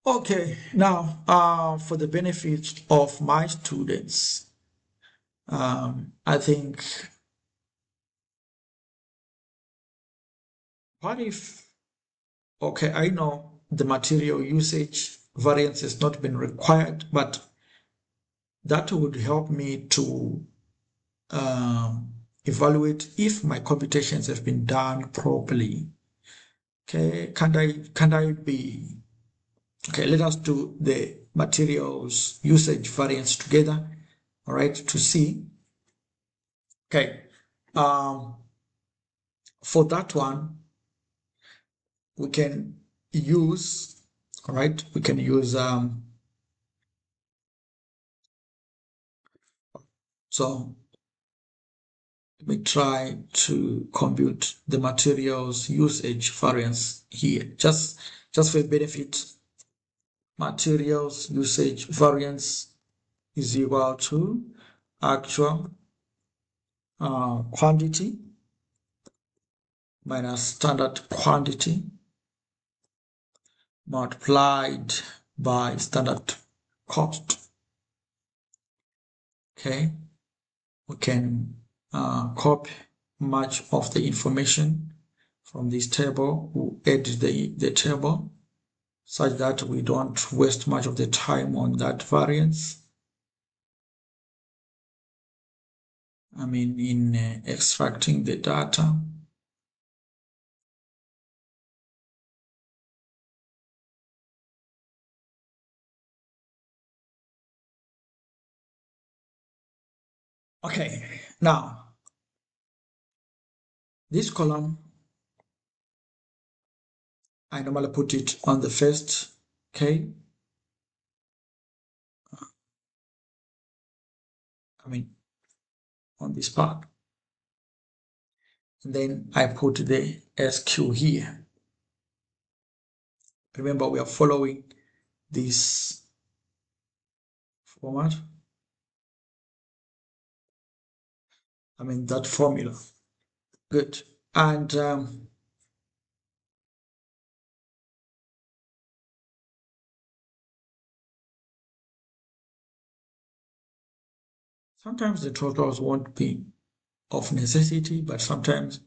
Okay, now for the benefit of my students, I think, what if, okay, I know the material usage variance has not been required, but that would help me to evaluate if my computations have been done properly. Okay, can I be, okay, let us do the materials usage variance together, all right, to see. Okay, for that one, we can use, all right, we can use, so let me try to compute the materials usage variance here, just for benefit. Materials usage variance is equal to actual quantity minus standard quantity multiplied by standard cost. Okay, we can copy much of the information from this table. We'll edit the table such that we don't waste much of the time on that variance. In extracting the data. Okay, now this column, I normally put it on the first, okay? On this part. And then I put the SQ here. Remember, we are following this format. That formula. Good. And sometimes the totals won't be of necessity, but sometimes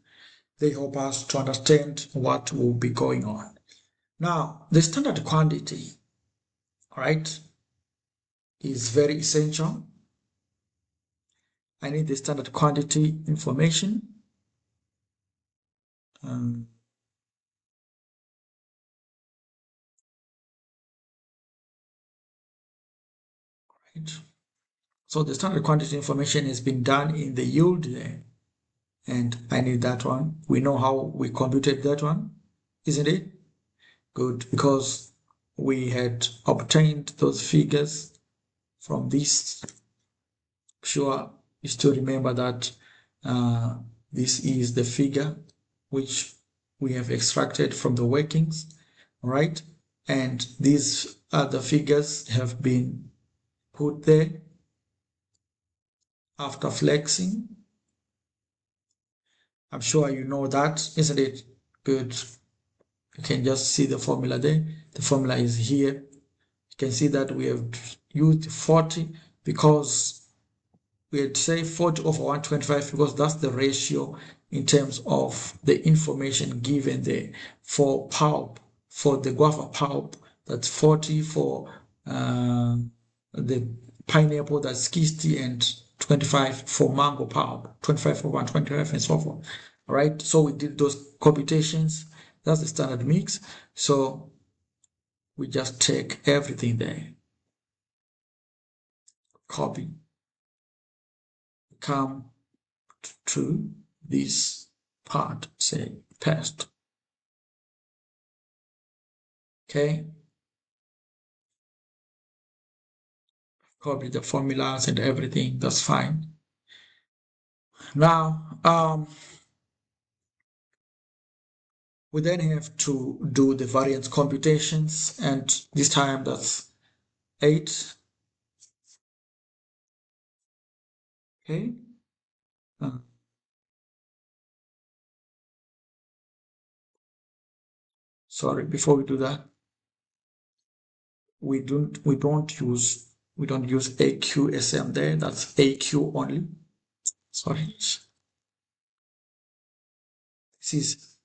they help us to understand what will be going on. Now, the standard quantity, right, is very essential. I need the standard quantity information. Right. So the standard quantity information has been done in the yield there, and I need that one. We know how we computed that one, isn't it? Good, because we had obtained those figures from this. Sure, you still remember that this is the figure which we have extracted from the workings, right? And these other figures have been put there after flexing, I'm sure you know that, isn't it? Good. You can just see the formula there. The formula is here. You can see that we have used 40 because we'd say 40 over 125 because that's the ratio in terms of the information given there. For pulp, for the guava pulp, that's 40. For the pineapple, that's 60, and 25 for mango pulp, 25 for 125, and so forth. All right, so we did those computations. That's the standard mix. So we just take everything there, copy, come to this part, say paste. Okay, copy the formulas and everything, that's fine. Now we then have to do the variance computations, and this time that's 8. Okay, sorry, before we do that, we don't use AQSM there, that's AQ only. Sorry, this is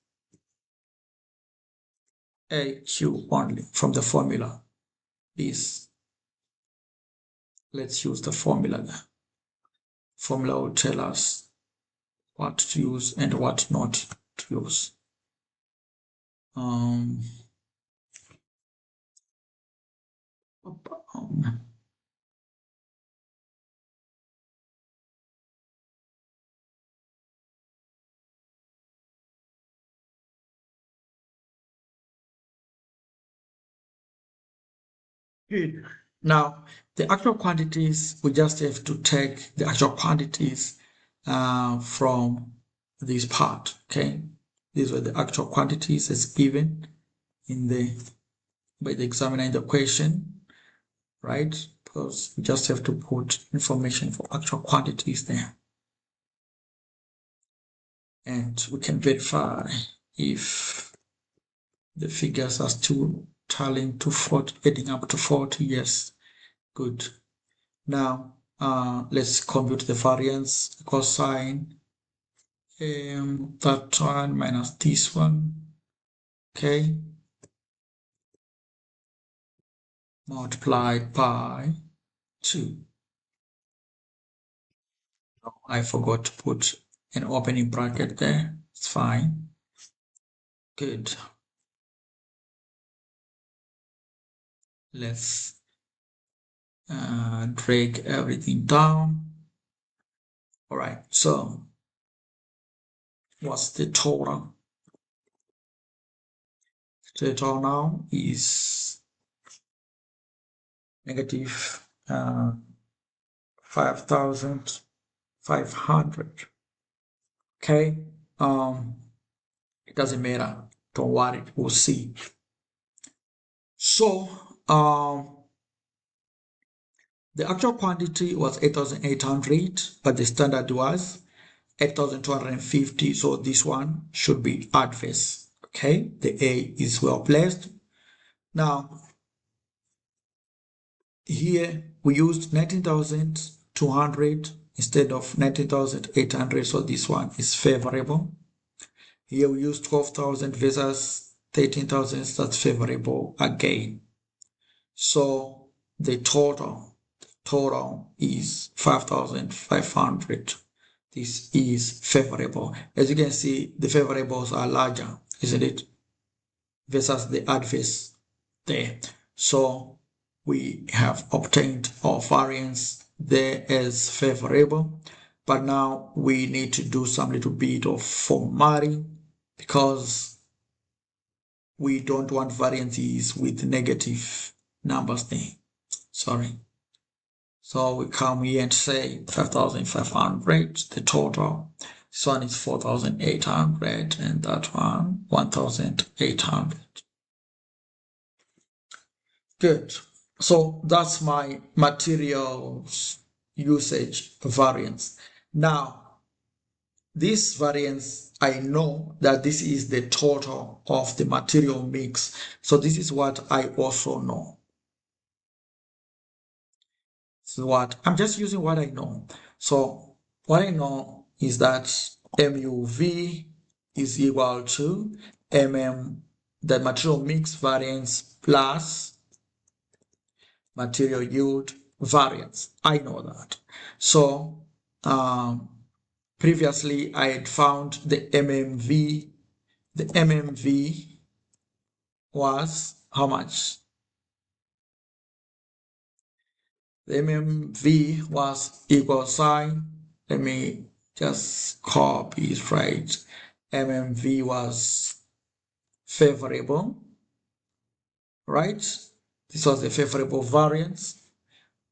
AQ only from the formula. This, let's use the formula there. Formula will tell us what to use and what not to use. Good. Now, the actual quantities, we just have to take the actual quantities from this part, okay? These were the actual quantities as given in by the examiner in the question, right? Because we just have to put information for actual quantities there. And we can verify if the figures are still tallying to 40, adding up to 40. Yes, good. Now let's compute the variance, cosine, that one minus this one, okay, multiplied by 2. I forgot to put an opening bracket there. It's fine. Good. Let's drag everything down. All right, so what's the total? The total now is negative 5,500. Okay, it doesn't matter, don't worry, we'll see. So the actual quantity was 8,800, but the standard was 8,250, so this one should be adverse. Okay, the A is well placed. Now here we used 19,200 instead of 19,800, so this one is favorable. Here we use 12,000 versus 13,000, that's favorable again. So the total is 5,500. This is favorable. As you can see, the favorables are larger, isn't it? Versus the adverse there. So we have obtained our variance there as favorable. But now we need to do some little bit of formatting because we don't want variances with negative numbers there. Sorry. So we come here and say 5,500, the total. This one is 4,800 and that one 1,800. Good. So that's my materials usage variance. Now, this variance, I know that this is the total of the material mix. So this is what I also know. So what I'm just using what I know. So what I know is that MUV is equal to the material mix variance plus material yield variance. I know that. So previously I had found the MMV. The MMV was how much? The MMV was equal sign. Let me just copy it right. MMV was favorable, right? This was the favorable variance.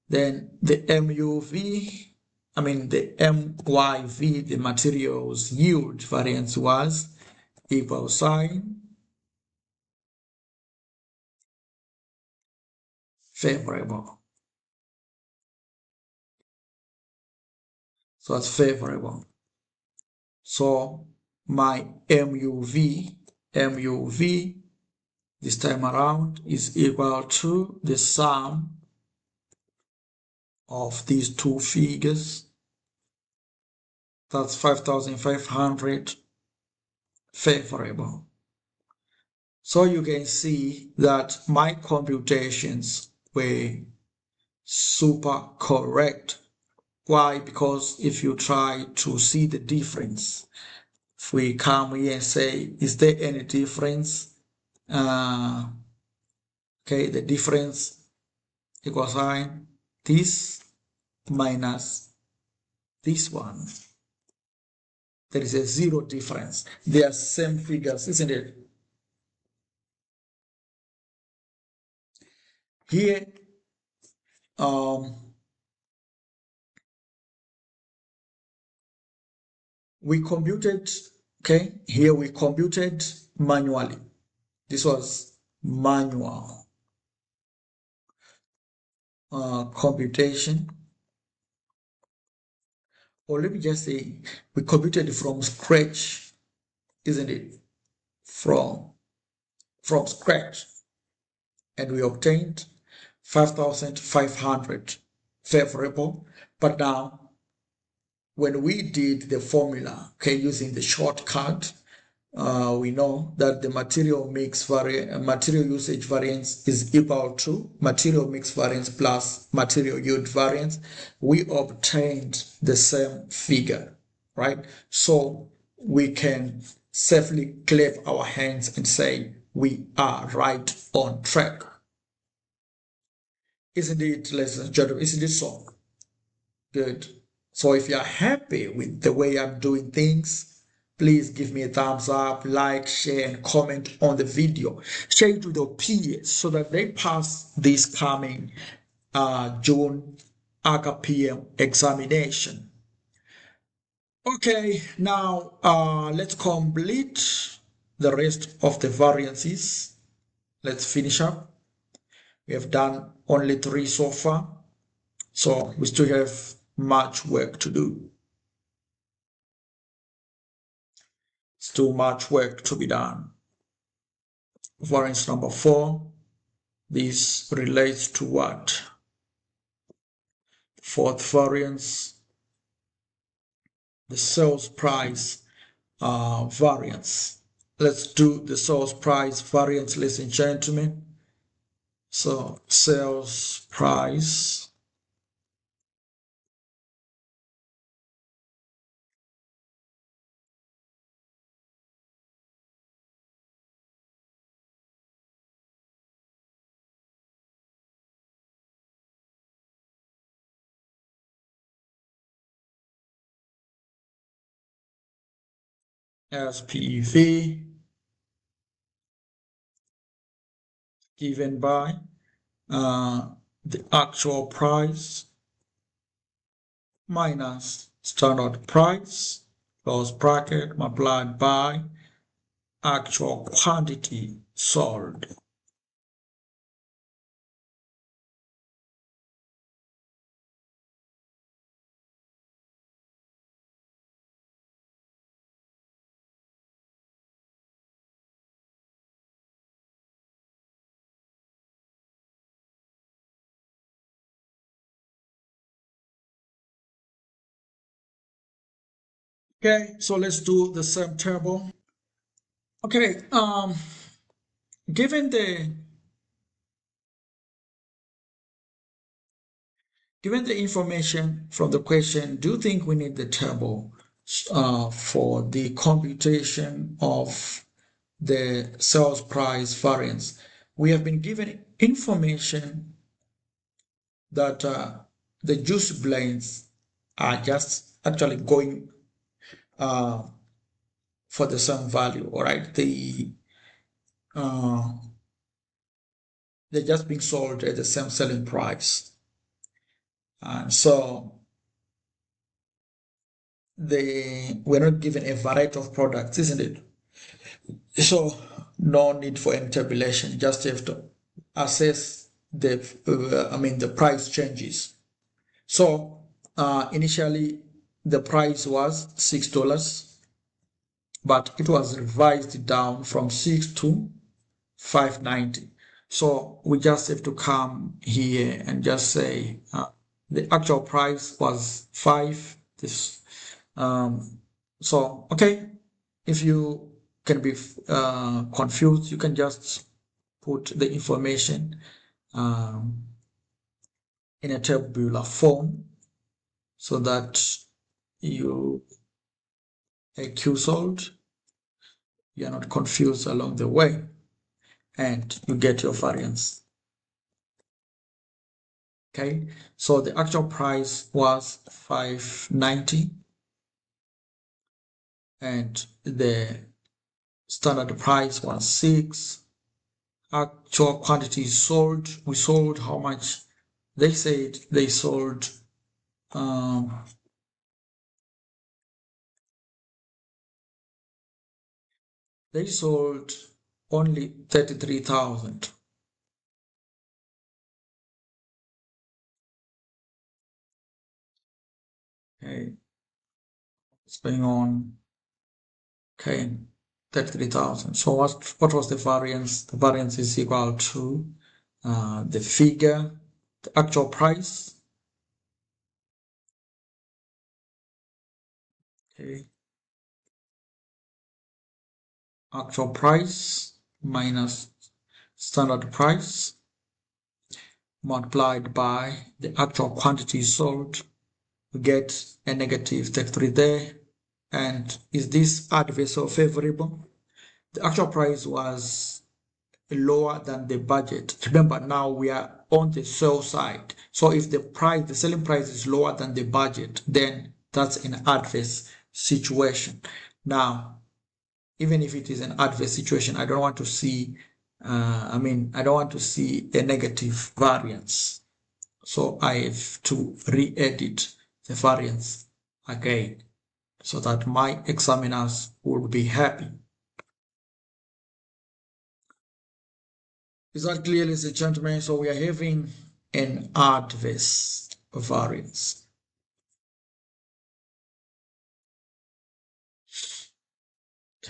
Then the MUV, the MYV, the materials yield variance was equal sign favorable. So it's favorable. So my MUV this time around is equal to the sum of these two figures. That's 5,500 favorable. So you can see that my computations were super correct. Why? Because if you try to see the difference, if we come here and say, is there any difference? Okay, the difference equal sign this minus this one. There is a zero difference. They are same figures, isn't it? Here, we computed, okay, here we computed manually. This was manual computation. Or let me just say, we computed from scratch, isn't it? From scratch. And we obtained 5,500 favorable. But now, when we did the formula, okay, using the shortcut, we know that the material usage variance is equal to material mix variance plus material yield variance. We obtained the same figure, right? So we can safely clap our hands and say we are right on track. Isn't it, ladies and gentlemen? Isn't it so? Good. So if you're happy with the way I'm doing things, please give me a thumbs up, like, share, and comment on the video. Share it with your peers so that they pass this coming June ACCA PM examination. Okay, now let's complete the rest of the variances. Let's finish up. We have done only 3 so far, so we still have much work to do. Still much work to be done. Variance number 4, this relates to what? Fourth variance, the sales price variance. Let's do the sales price variance, ladies and gentlemen. So sales price SPV given by the actual price minus standard price close bracket multiplied by actual quantity sold. Okay, so let's do the same table. Okay, given the information from the question, do you think we need the table for the computation of the sales price variance? We have been given information that the juice blends are just actually going for the same value, all right? Uh, they're just being sold at the same selling price. And so we're not given a variety of products, isn't it? So no need for any tabulation, just have to assess the price changes. So initially the price was $6, but it was revised down from 6 to 590. So we just have to come here and just say the actual price was 5. So okay, if you can be confused, you can just put the information um, in a tabular form so that you accused, you're not confused along the way, and you get your variance. Okay, so the actual price was 590 and the standard price was 6. Actual quantity sold, we sold how much? They said they sold they sold only 33,000. Okay, it's going on. Okay, 33,000. So what was the variance? The variance is equal to the figure, the actual price. Okay, actual price minus standard price multiplied by the actual quantity sold. We get a negative 33 there. And is this adverse or favorable? The actual price was lower than the budget. Remember, now we are on the sell side. So if the selling price is lower than the budget, then that's an adverse situation. Now, even if it is an adverse situation, I don't want to see I don't want to see a negative variance. So I have to re-edit the variance again so that my examiners would be happy. Is that clear, ladies and gentlemen? So we are having an adverse variance.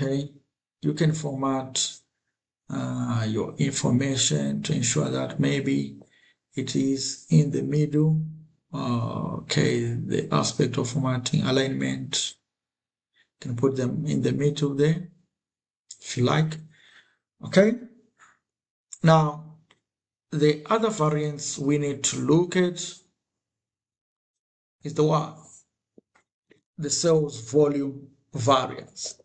Okay, you can format your information to ensure that maybe it is in the middle. Okay, the aspect of formatting alignment, you can put them in the middle there if you like. Okay, now the other variance we need to look at is the sales volume variance.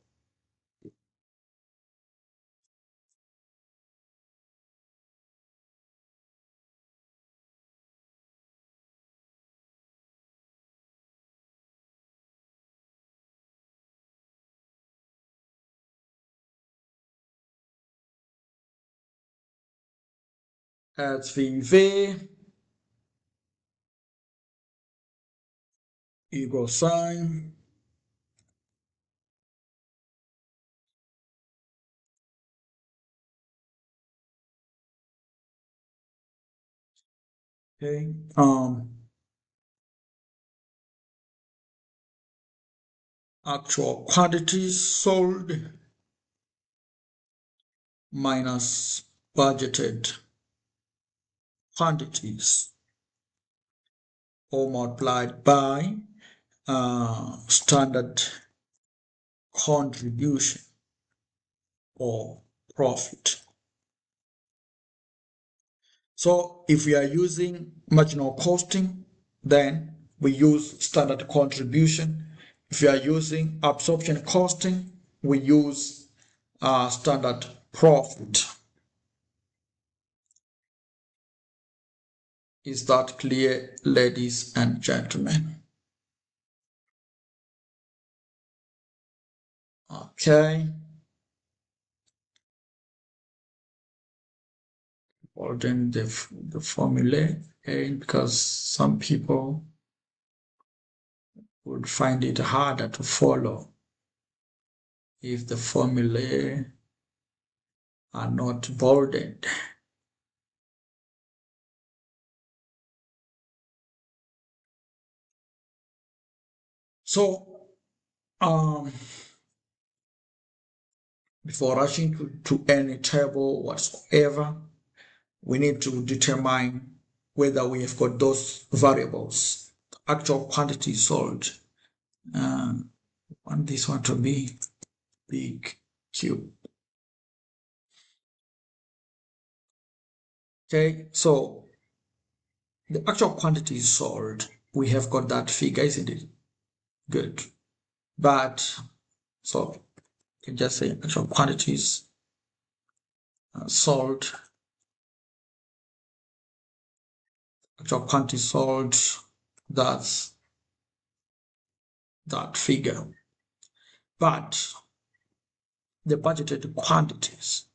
At VV equal sign okay actual quantities sold minus budgeted quantities all multiplied by standard contribution or profit. So if we are using marginal costing, then we use standard contribution. If we are using absorption costing, we use standard profit. Is that clear, ladies and gentlemen? Okay. Or then the formula, because some people would find it harder to follow if the formulae are not bolded. So, before rushing to any table whatsoever, we need to determine whether we have got those variables, actual quantity sold. I want this one to be big Q. Okay, so the actual quantity sold, we have got that figure, isn't it? Good. But, so you can just say actual quantities sold. Actual quantity sold, that's that figure. But the budgeted quantities,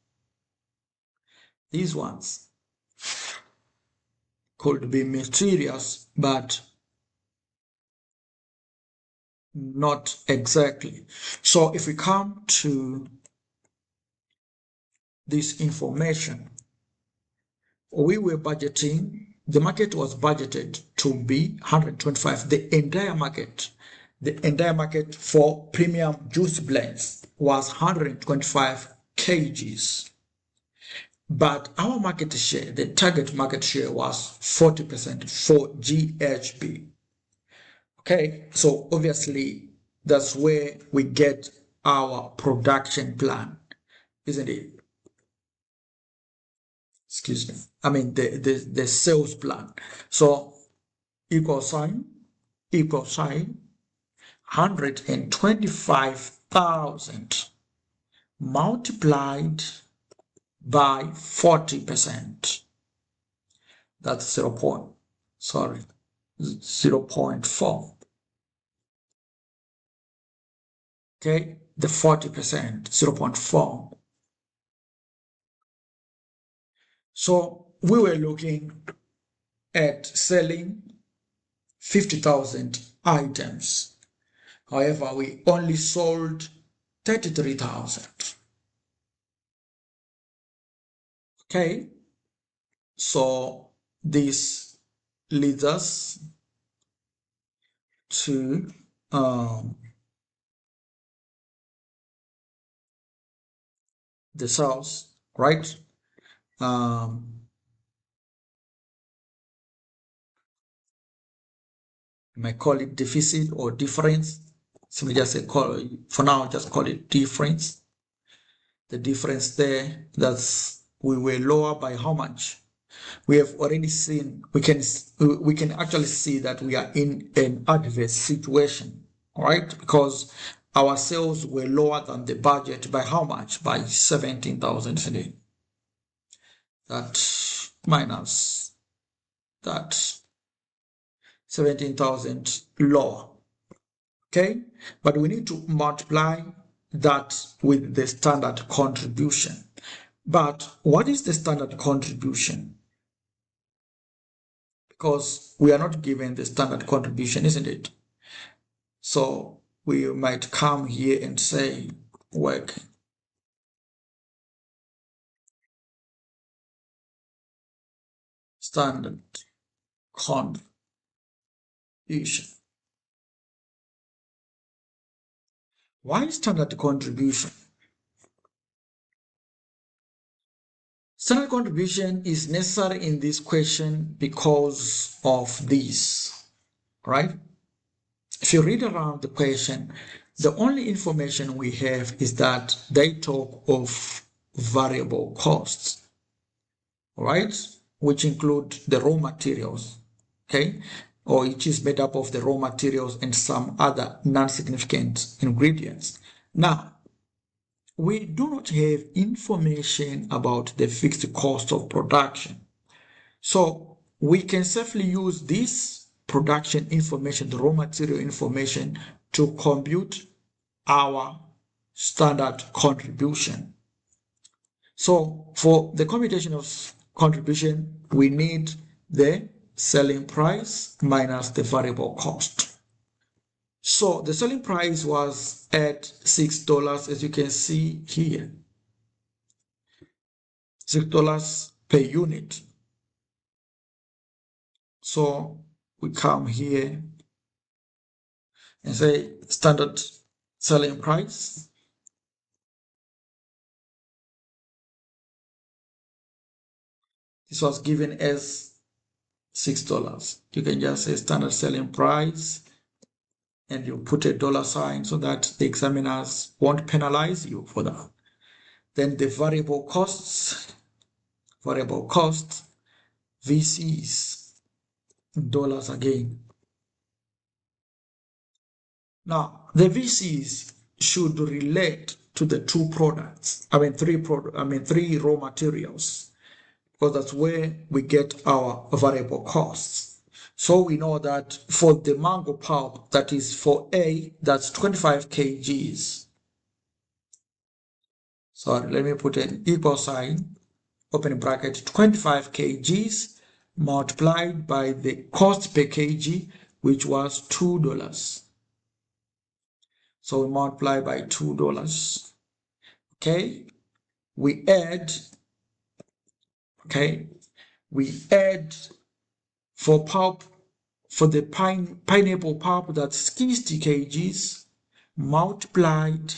these ones could be materials, but not exactly. So if we come to this information, we were budgeting, the market was budgeted to be 125, the entire market for premium juice blends was 125 kgs. But our market share, the target market share, was 40% for GHB. Okay, so obviously that's where we get our production plan, isn't it? Excuse me. I mean the sales plan. So equal sign 125,000 multiplied by 40%. That's 0.4. Okay, the 40%, 0.4. So we were looking at selling 50,000 items. However, we only sold 33,000. Okay, so this leads us to the sales, right? I might call it deficit or difference. So we just say for now, just call it difference. The difference there, that's we were lower by how much? We have already seen, we can actually see that we are in an adverse situation, right? Because our sales were lower than the budget by how much? By 17,000 today. That minus that 17,000 lower. Okay, but we need to multiply that with the standard contribution. But what is the standard contribution? Because we are not given the standard contribution, isn't it? So we might come here and say work standard contribution. Why standard contribution? Standard contribution is necessary in this question because of this, right? If you read around the question, The only information we have is that they talk of variable costs, all right, which include the raw materials, okay, or which is made up of the raw materials and some other non-significant ingredients. Now, we do not have information about the fixed cost of production. So we can safely use this production information, the raw material information, to compute our standard contribution. So for the computation of contribution, we need the selling price minus the variable cost. So the selling price was at $6, as you can see here, $6 per unit. So we come here and say standard selling price. This was given as $6. You can just say standard selling price and you put a dollar sign so that the examiners won't penalize you for that. Then the variable costs, VCs, dollars again. Now, the VCs should relate to the two products, three raw materials, because that's where we get our variable costs. So we know that for the mango pulp, that is for A, that's 25 kgs. Sorry, let me put an equal sign, open bracket, 25 kgs multiplied by the cost per kg, which was $2. So we multiply by $2. Okay, we add for pulp, for the pineapple pulp, that's 60 kgs multiplied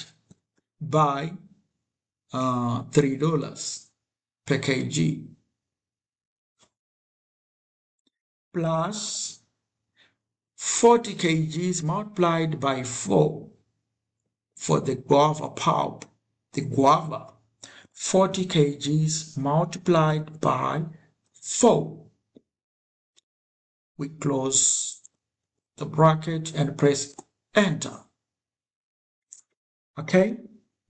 by $3 per kg, plus 40 kgs multiplied by 4 for the guava pulp, the guava, 40 kgs multiplied by 4. We close the bracket and press enter. Okay,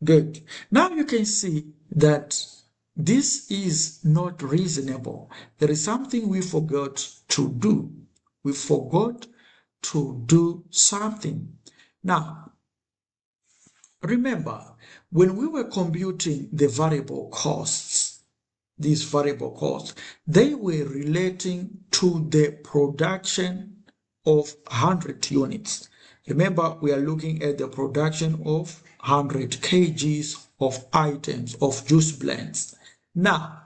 good. Now you can see that this is not reasonable. There is something we forgot to do. We forgot to do something. Now, remember, when we were computing the variable costs, these variable costs, they were relating to the production of 100 units. Remember, we are looking at the production of 100 kgs of items, of juice blends. Now,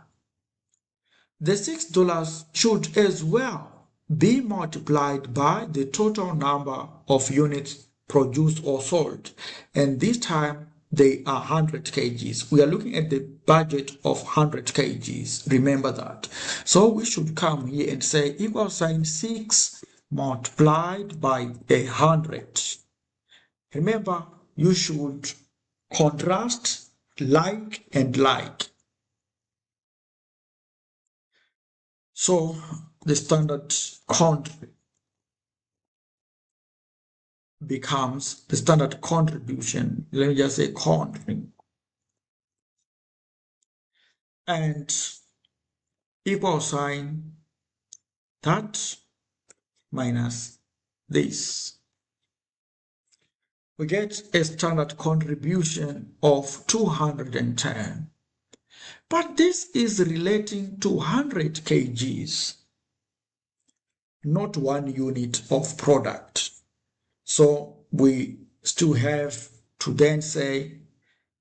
the $6 should as well be multiplied by the total number of units produced or sold. And this time, they are 100 kgs. We are looking at the budget of 100 kgs. Remember that. So we should come here and say equal sign 6 multiplied by 100. Remember, you should contrast like and like. So the standard country becomes the standard contribution. Let me just say country. And equal sign that minus this. We get a standard contribution of 210. But this is relating to 100 kgs, not 1 unit of product. So we still have to then say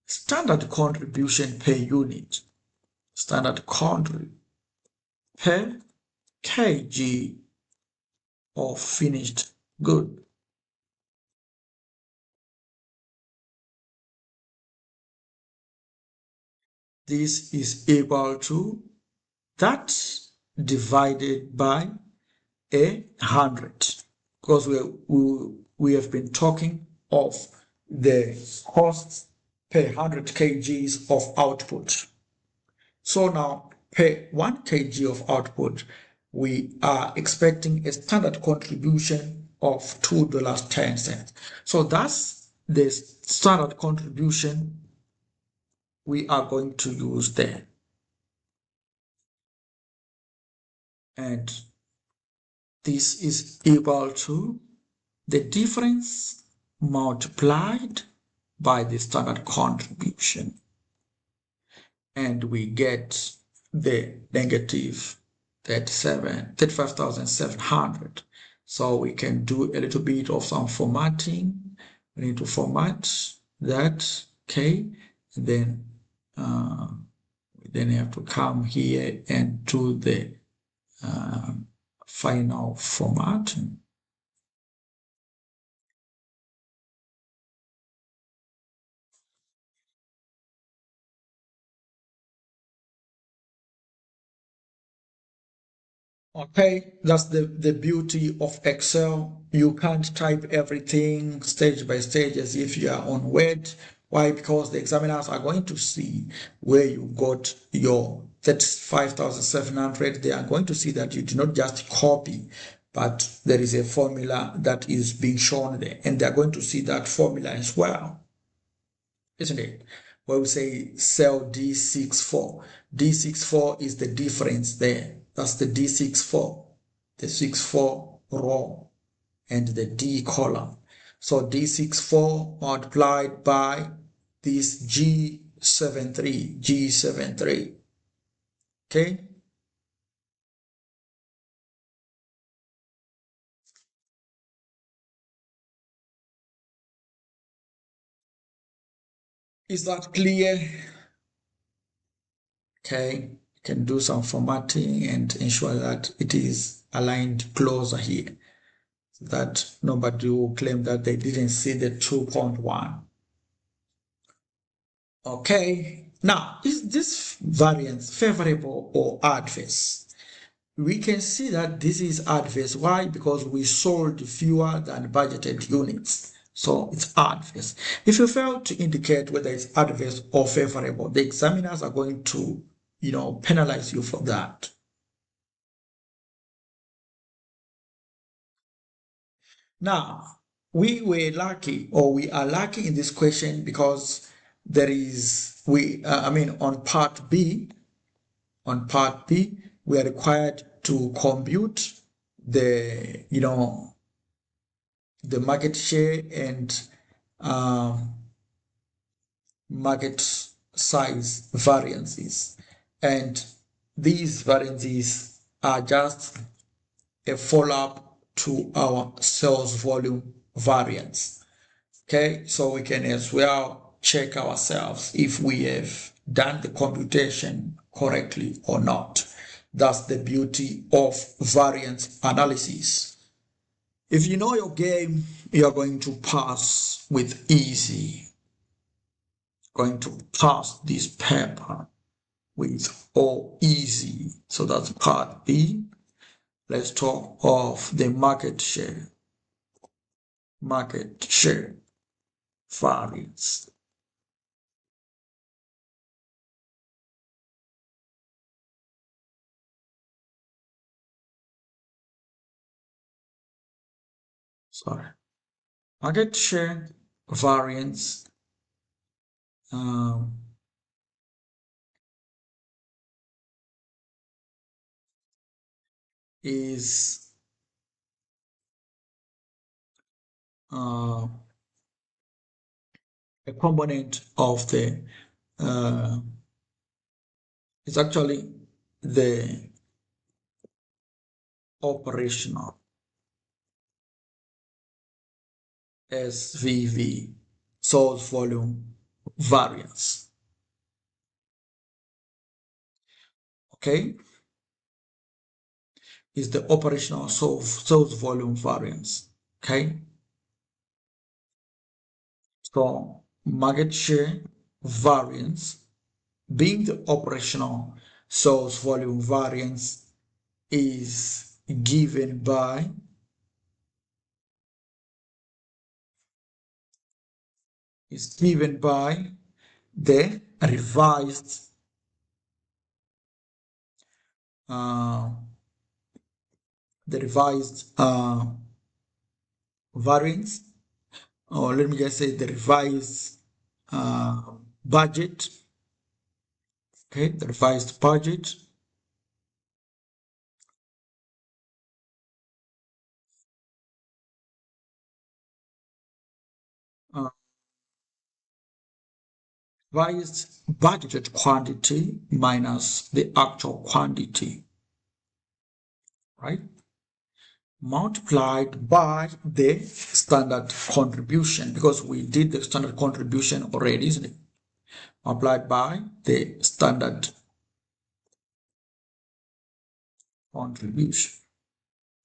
standard contribution per unit, standard contribution per kg of finished good. This is equal to that divided by 100, because we have been talking of the costs per 100 kgs of output. So now per 1 kg of output, we are expecting a standard contribution of $2.10. So that's the standard contribution we are going to use there. And this is equal to the difference multiplied by the standard contribution. And we get the negative 35,700. So we can do a little bit of some formatting. We need to format that, okay? And then have to come here and do the final formatting. Okay, that's the beauty of Excel. You can't type everything stage by stage as if you are on Word. Why? Because the examiners are going to see where you got your 35,700. They are going to see that you do not just copy, but there is a formula that is being shown there. And they are going to see that formula as well, isn't it? Where we say cell D64. D64 is the difference there. That's the D64, the 64 row, and the D column. So D64 multiplied by this G73. Okay? Is that clear? Okay, you can do some formatting and ensure that it is aligned closer here, so that nobody will claim that they didn't see the 2.1. Okay, now is this variance favorable or adverse? We can see that this is adverse. Why? Because we sold fewer than budgeted units. So it's adverse. If you fail to indicate whether it's adverse or favorable, the examiners are going to, penalize you for that. Now, we were lucky, or we are lucky in this question, because there is, on part B, we are required to compute the, the market share and market size variances. And these variances are just a follow-up to our sales volume variance. Okay, so we can as well check ourselves if we have done the computation correctly or not. That's the beauty of variance analysis. If you know your game, you're going to pass with easy. Going to pass this paper with all easy. So that's part B. Let's talk of the market share. Market share variance. Sorry. Market share variance is a component of the it's actually the operational SVV, sales volume variance. Okay, is the operational sales volume variance. Okay, so market share variance, being the operational sales volume variance, is given by is given by the revised variance, or let me just say the revised budget. Okay, the revised budget revised budgeted quantity minus the actual quantity, right? Multiplied by the standard contribution, because we did the standard contribution already, isn't it? Multiplied by the standard contribution.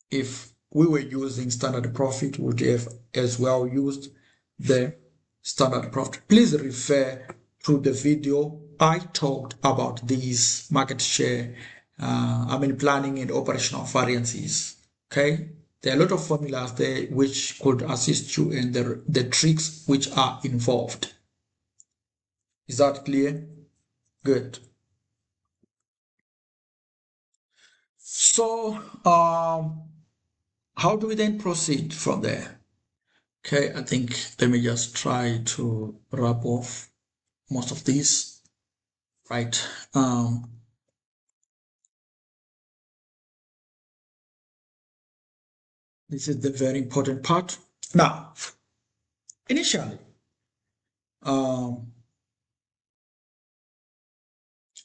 If we were using standard profit, we would have as well used the standard profit. Please refer to the video I talked about these market share, planning and operational variances. Okay, there are a lot of formulas there which could assist you in the tricks which are involved. Is that clear? Good. So, how do we then proceed from there? Okay, I think let me just try to wrap off most of these. Right. This is the very important part. Now, initially,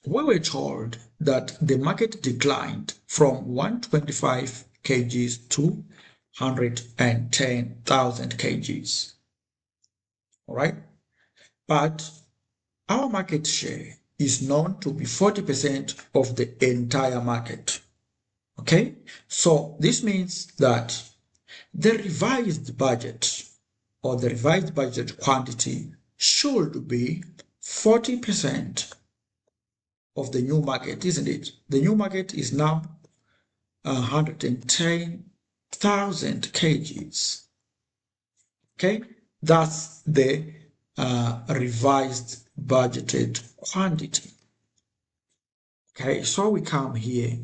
we were told that the market declined from 125 kgs to 110,000 kgs. All right. But our market share is known to be 40% of the entire market. Okay. So this means that the revised budget or the revised budget quantity should be 40% of the new market, isn't it? The new market is now 110,000 kgs. Okay, that's the revised budgeted quantity. Okay, so we come here.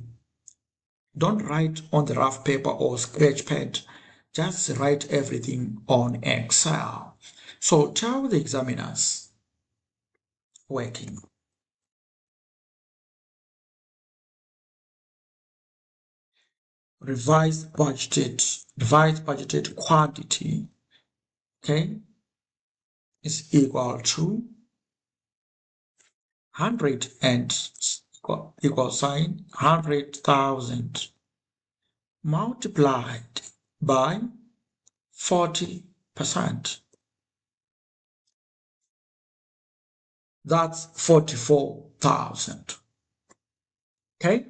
Don't write on the rough paper or scratch pad. Just write everything on Excel. So tell the examiners working. Revised budgeted quantity, okay, is equal to 100 and equal sign 100,000 multiplied by 40%. That's 44,000. Okay.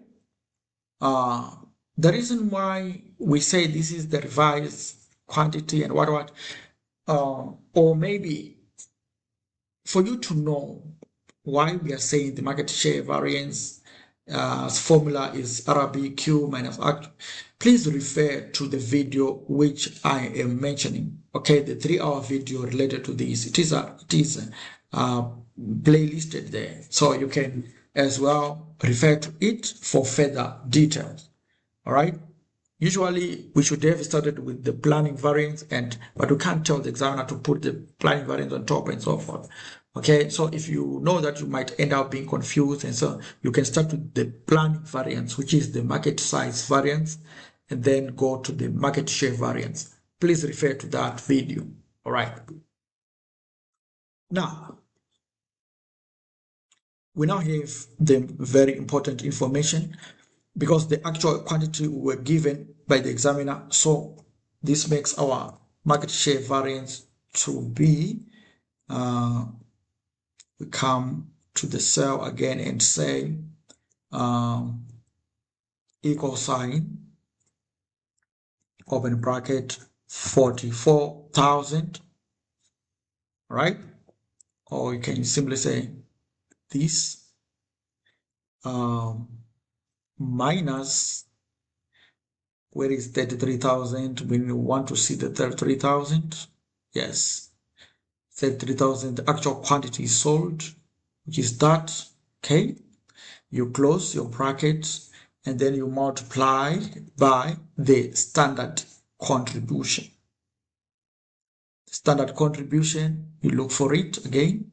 The reason why we say this is the revised quantity and what, or maybe for you to know why we are saying the market share variance formula is RBQ minus actual, please refer to the video which I am mentioning. Okay, the 3-hour video related to this. It is playlisted there, so you can as well refer to it for further details. All right. Usually we should have started with the planning variance, but we can't tell the examiner to put the planning variance on top and so forth. Okay, so if you know that you might end up being confused, and so you can start with the planning variance, which is the market size variance, and then go to the market share variance. Please refer to that video. All right. Now, we now have the very important information, because the actual quantity were given by the examiner. So this makes our market share variance to be, we come to the cell again and say equal sign, open bracket, 44,000, right? Or you can simply say this minus, where is 33,000? We want to see the 33,000. Yes, say 3,000, the actual quantity is sold, which is that. Okay, you close your brackets and then you multiply by the standard contribution. The standard contribution, you look for it again.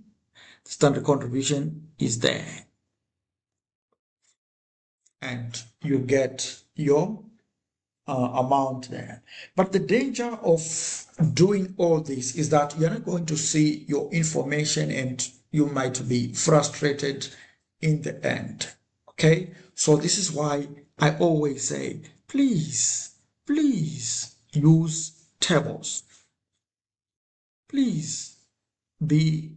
The standard contribution is there. And you get your amount there. But the danger of doing all this is that you're not going to see your information and you might be frustrated in the end. Okay, so this is why I always say, please use tables. Please use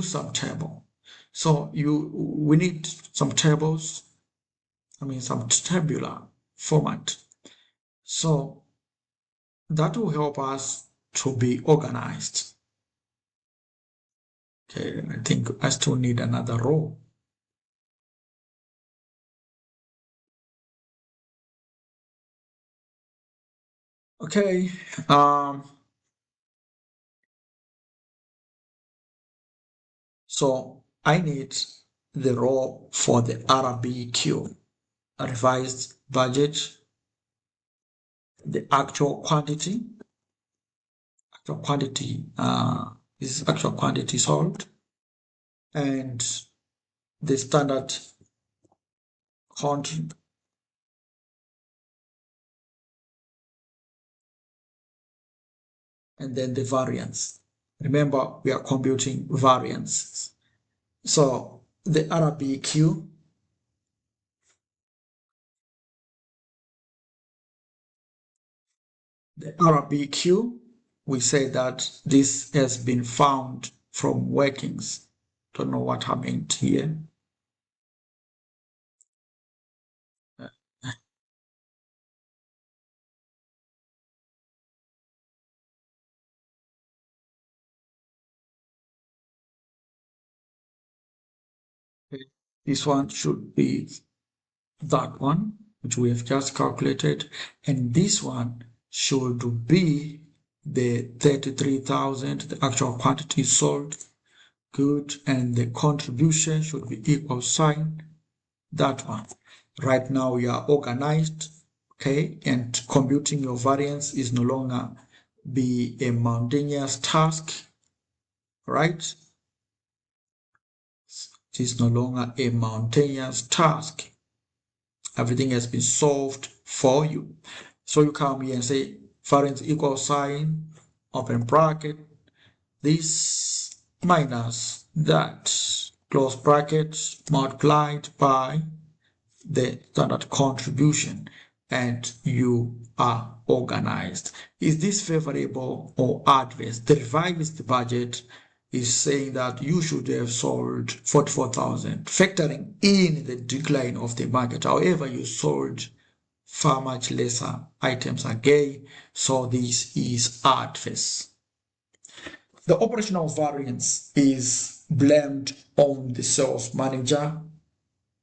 some table. So we need some tables, some tabular format. So that will help us to be organized. Okay, I think I still need another row. Okay, so I need the row for the RBQ, revised budget, the actual quantity. Actual quantity is actual quantity sold, and the standard quantity. And then the variance. Remember, we are computing variances. So the RBQ, we say that this has been found from workings. Don't know what happened here. This one should be that one, which we have just calculated, and this one should be the 33,000, the actual quantity sold. Good, and the contribution should be equal sign that one. Right now we are organized, okay, and computing your variance is no longer be a mountainous task, right? It is no longer a mountainous task. Everything has been solved for you. So you come here and say variance equal sign, open bracket, this minus that, close bracket, multiplied by the standard contribution, and you are organized. Is this favorable or adverse? The revised budget is saying that you should have sold 44,000, factoring in the decline of the market. However, you sold far much lesser items again, so this is adverse. The operational variance is blamed on the sales manager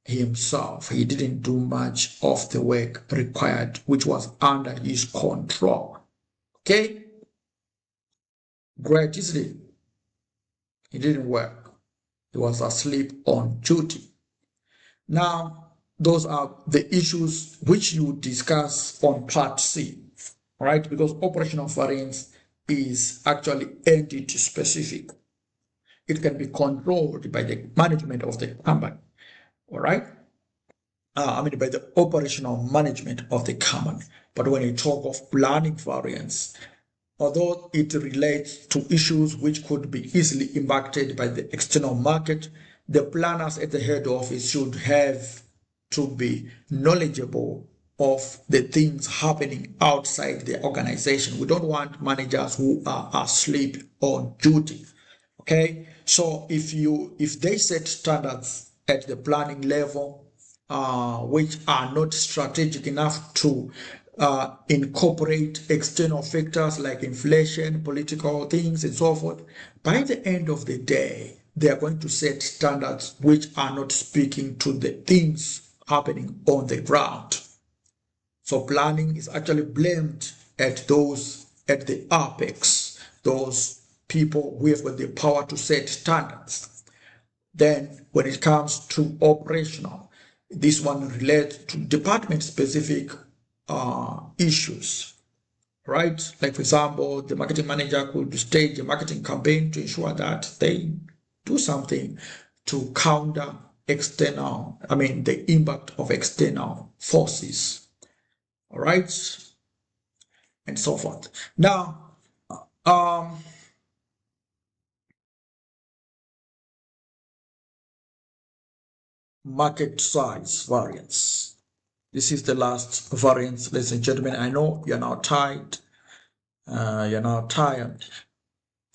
himself. He didn't do much of the work required, which was under his control. Okay? Great, isn't it? He didn't work. He was asleep on duty. Now, those are the issues which you discuss on part C, right? Because operational variance is actually entity specific. It can be controlled by the management of the company, all right? By the operational management of the company. But when you talk of planning variance, although it relates to issues which could be easily impacted by the external market, the planners at the head office should have to be knowledgeable of the things happening outside the organization. We don't want managers who are asleep on duty. Okay, so if they set standards at the planning level, which are not strategic enough to incorporate external factors like inflation, political things, and so forth, by the end of the day, they are going to set standards which are not speaking to the things happening on the ground. So planning is actually blamed at the apex those people who have got the power to set standards. Then when it comes to operational, this one relates to department-specific issues, right? Like for example, the marketing manager could stage a marketing campaign to ensure that they do something to counter the impact of external forces, all right, and so forth. Now, market size variance. This is the last variance, ladies and gentlemen. I know you're now tired.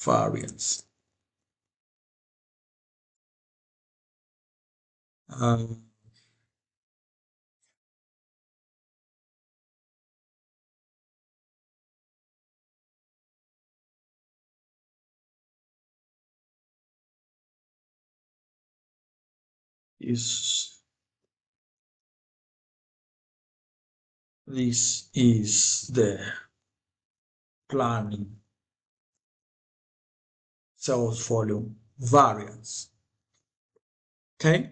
Variance. This is the planning sales volume variance. Okay,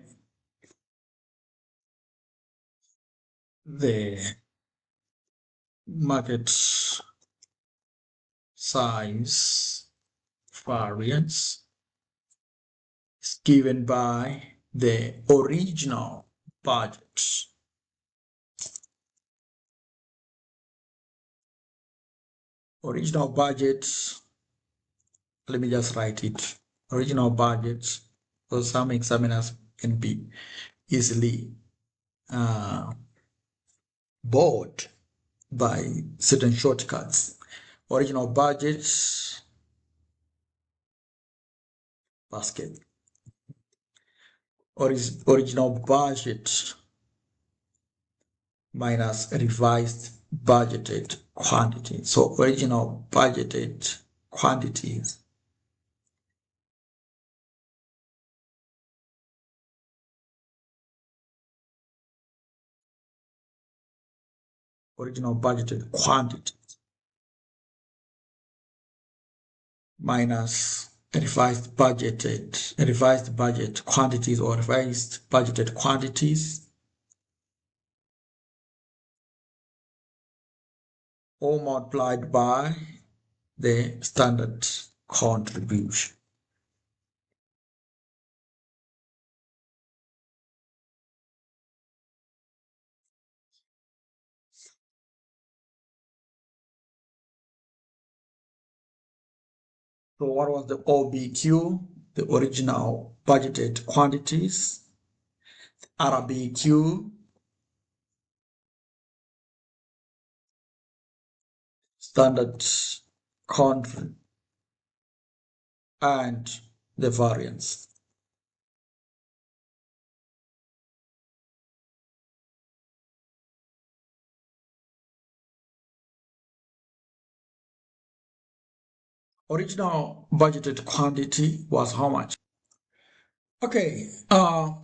the market size variance is given by the original budget. Original budgets, let me just write it. Original budgets, so some examiners can be easily bored by certain shortcuts. Original budgets basket. Original budget minus revised budgeted quantity. So original budgeted quantities minus revised budget quantities or revised budgeted quantities, all multiplied by the standard contribution. So what was the OBQ? The original budgeted quantities. RBQ, standard contribution, and the variance. Original budgeted quantity was how much? Okay,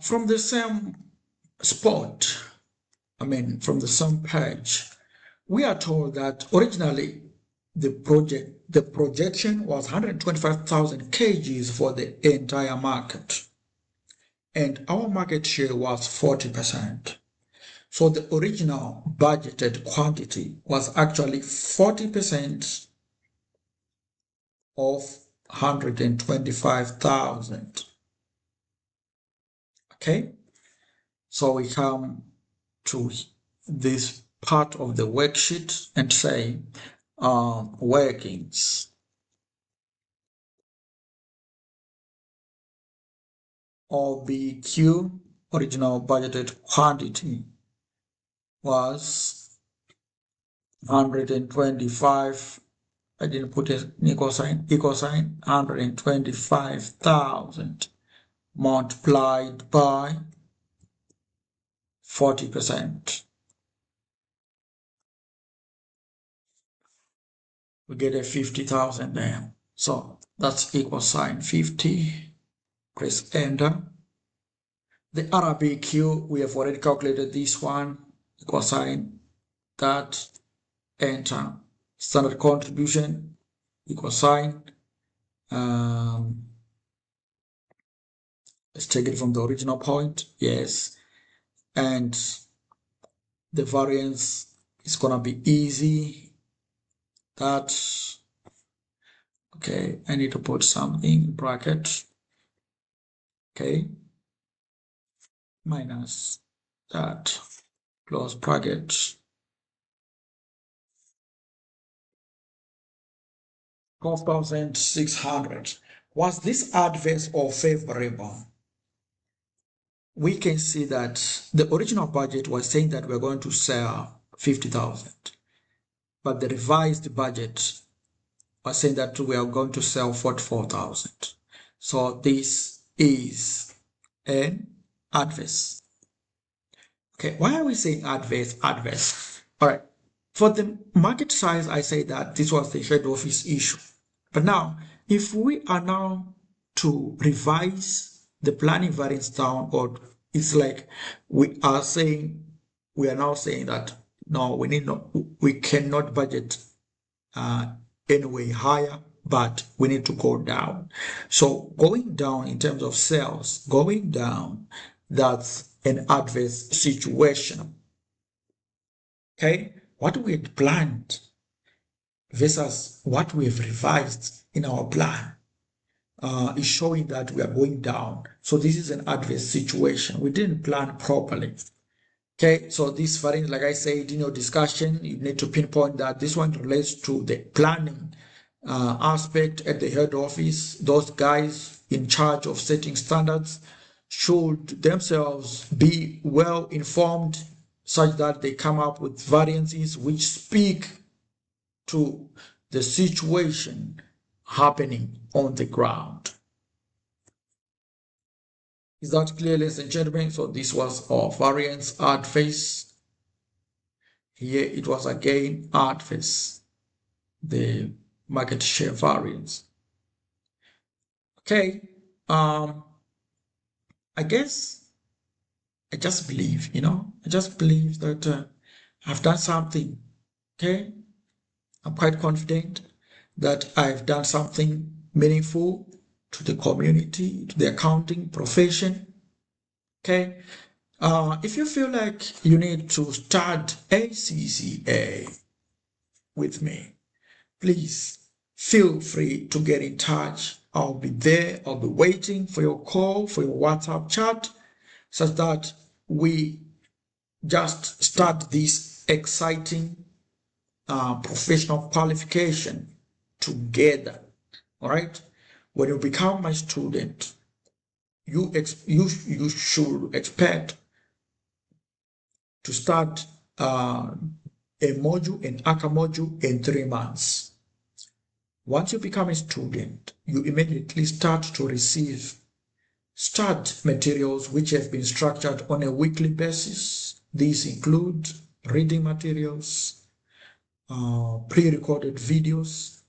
from the same spot, from the same page, we are told that originally the projection was 125,000 kgs for the entire market, and our market share was 40%. So the original budgeted quantity was actually 40% of 125,000. Okay, so we come to this part of the worksheet and say workings. OBQ, original budgeted quantity, was 125. I didn't put an equal sign, 125,000 multiplied by 40%. We get a 50,000 there. So that's equal sign 50. Press enter. The RBQ, we have already calculated this one, equal sign that, enter. Standard contribution equal sign. Let's take it from the original point. Yes. And the variance is gonna be easy. That's okay. I need to put something in bracket. Okay. Minus that, close bracket. 12,600. Was this adverse or favorable? We can see that the original budget was saying that we're going to sell 50,000, but the revised budget was saying that we are going to sell 44,000. So this is an adverse. Okay, why are we saying adverse? Adverse. All right. For the market size, I say that this was the head office issue. But now, if we are now to revise the planning variance down, or it's like we are now saying that no, we cannot budget anyway higher, but we need to go down. So going down in terms of sales, going down, that's an adverse situation. Okay, what we had planned versus what we have revised in our plan is showing that we are going down. So this is an adverse situation. We didn't plan properly. Okay, so this variance, like I said in your discussion, you need to pinpoint that this one relates to the planning aspect at the head office. Those guys in charge of setting standards should themselves be well informed such that they come up with variances which speak to the situation happening on the ground. Is that clear, ladies and gentlemen? So this was our variance adverse. Here it was again adverse, the market share variance. Okay, I guess I just believe, I just believe that I've done something. Okay, I'm quite confident that I've done something meaningful to the community, to the accounting profession. Okay, if you feel like you need to start ACCA with me, please feel free to get in touch. I'll be there. I'll be waiting for your call, for your WhatsApp chat, such that we just start this exciting professional qualification together. All right. When you become my student, you should expect to start an ACCA module in 3 months. Once you become a student, you immediately start to receive materials which have been structured on a weekly basis. These include reading materials, pre-recorded videos,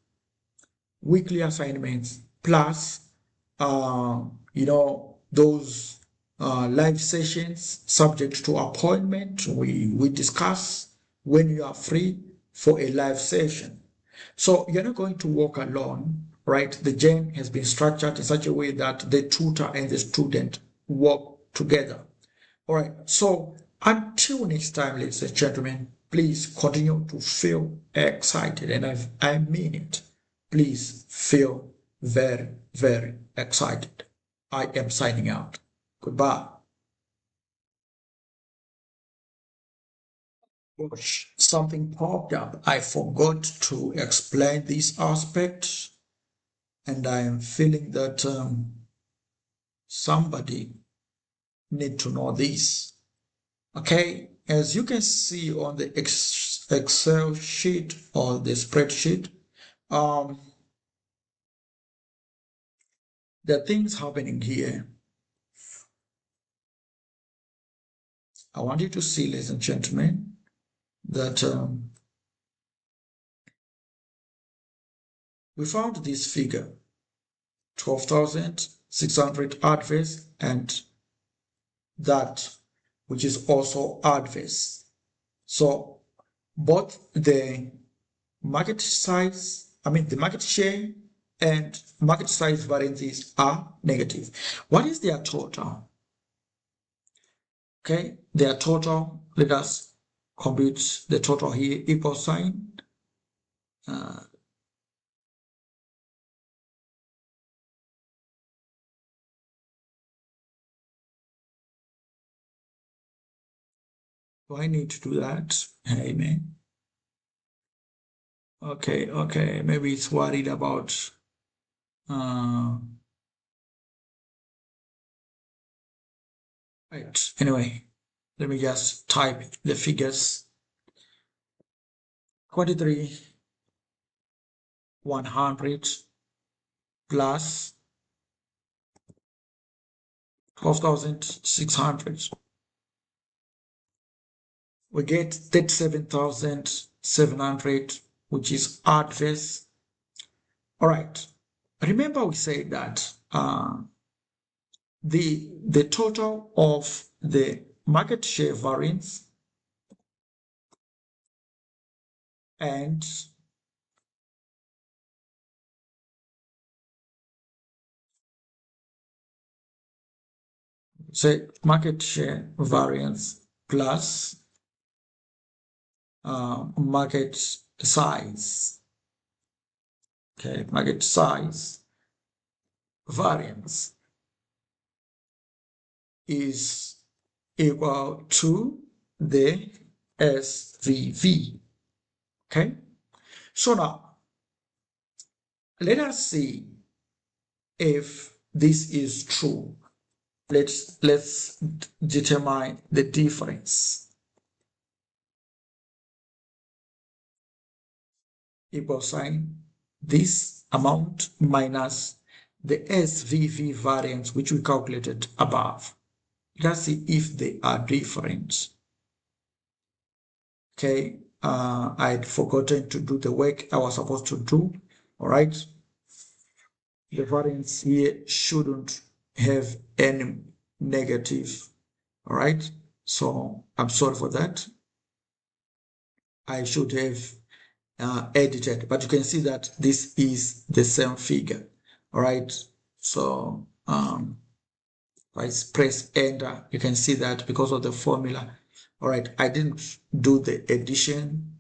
weekly assignments, plus those live sessions subject to appointment. We discuss when you are free for a live session. So you're not going to walk alone, right? The journey has been structured in such a way that the tutor and the student work together. All right. So until next time, ladies and gentlemen, please continue to feel excited. And I mean it. Please feel very, very excited. I am signing out. Goodbye. Gosh, something popped up. I forgot to explain this aspect, and I am feeling that somebody need to know this. Okay, as you can see on the Excel sheet or the spreadsheet, there are things happening here. I want you to see, ladies and gentlemen, that we found this figure, 12,600 adverse, and that which is also adverse. So both the market size the market share and market size variances are negative. What is their total? Okay, their total, let us compute the total here, equal sign. Do I need to do that? Amen. Okay, maybe it's worried about right. Anyway, let me just type the figures. 23,100 plus 12,600. We get 37,700, which is adverse. All right. Remember we said that the total of the market share variance and say market share variance plus market size. Okay, market size variance is equal to the SVV. Okay, so now let us see if this is true. Let's determine the difference. Equal sign this amount minus the SVV variance which we calculated above. Let's see if they are different. Okay, I'd forgotten to do the work I was supposed to do. All right, the variance here shouldn't have any negative. All right, so I'm sorry for that. I should have edited, but you can see that this is the same figure. All right, so if I press enter, you can see that because of the formula. All right, I didn't do the addition,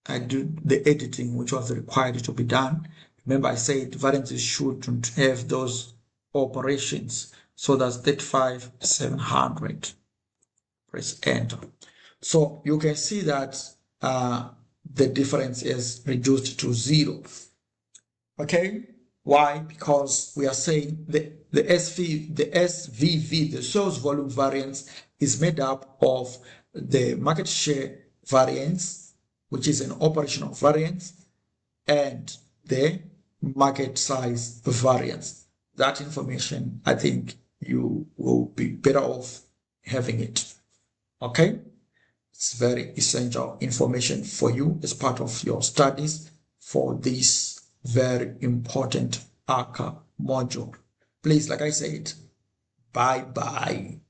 I did the editing which was required to be done. Remember I said variances shouldn't have those operations. So that's 35,700. Press enter. So you can see that the difference is reduced to 0. Okay, why? Because we are saying the SVV, the sales volume variance, is made up of the market share variance, which is an operational variance, and the market size variance. That information, I think you will be better off having it. Okay, it's very essential information for you as part of your studies for this very important ACCA module. Please, like I said, bye bye.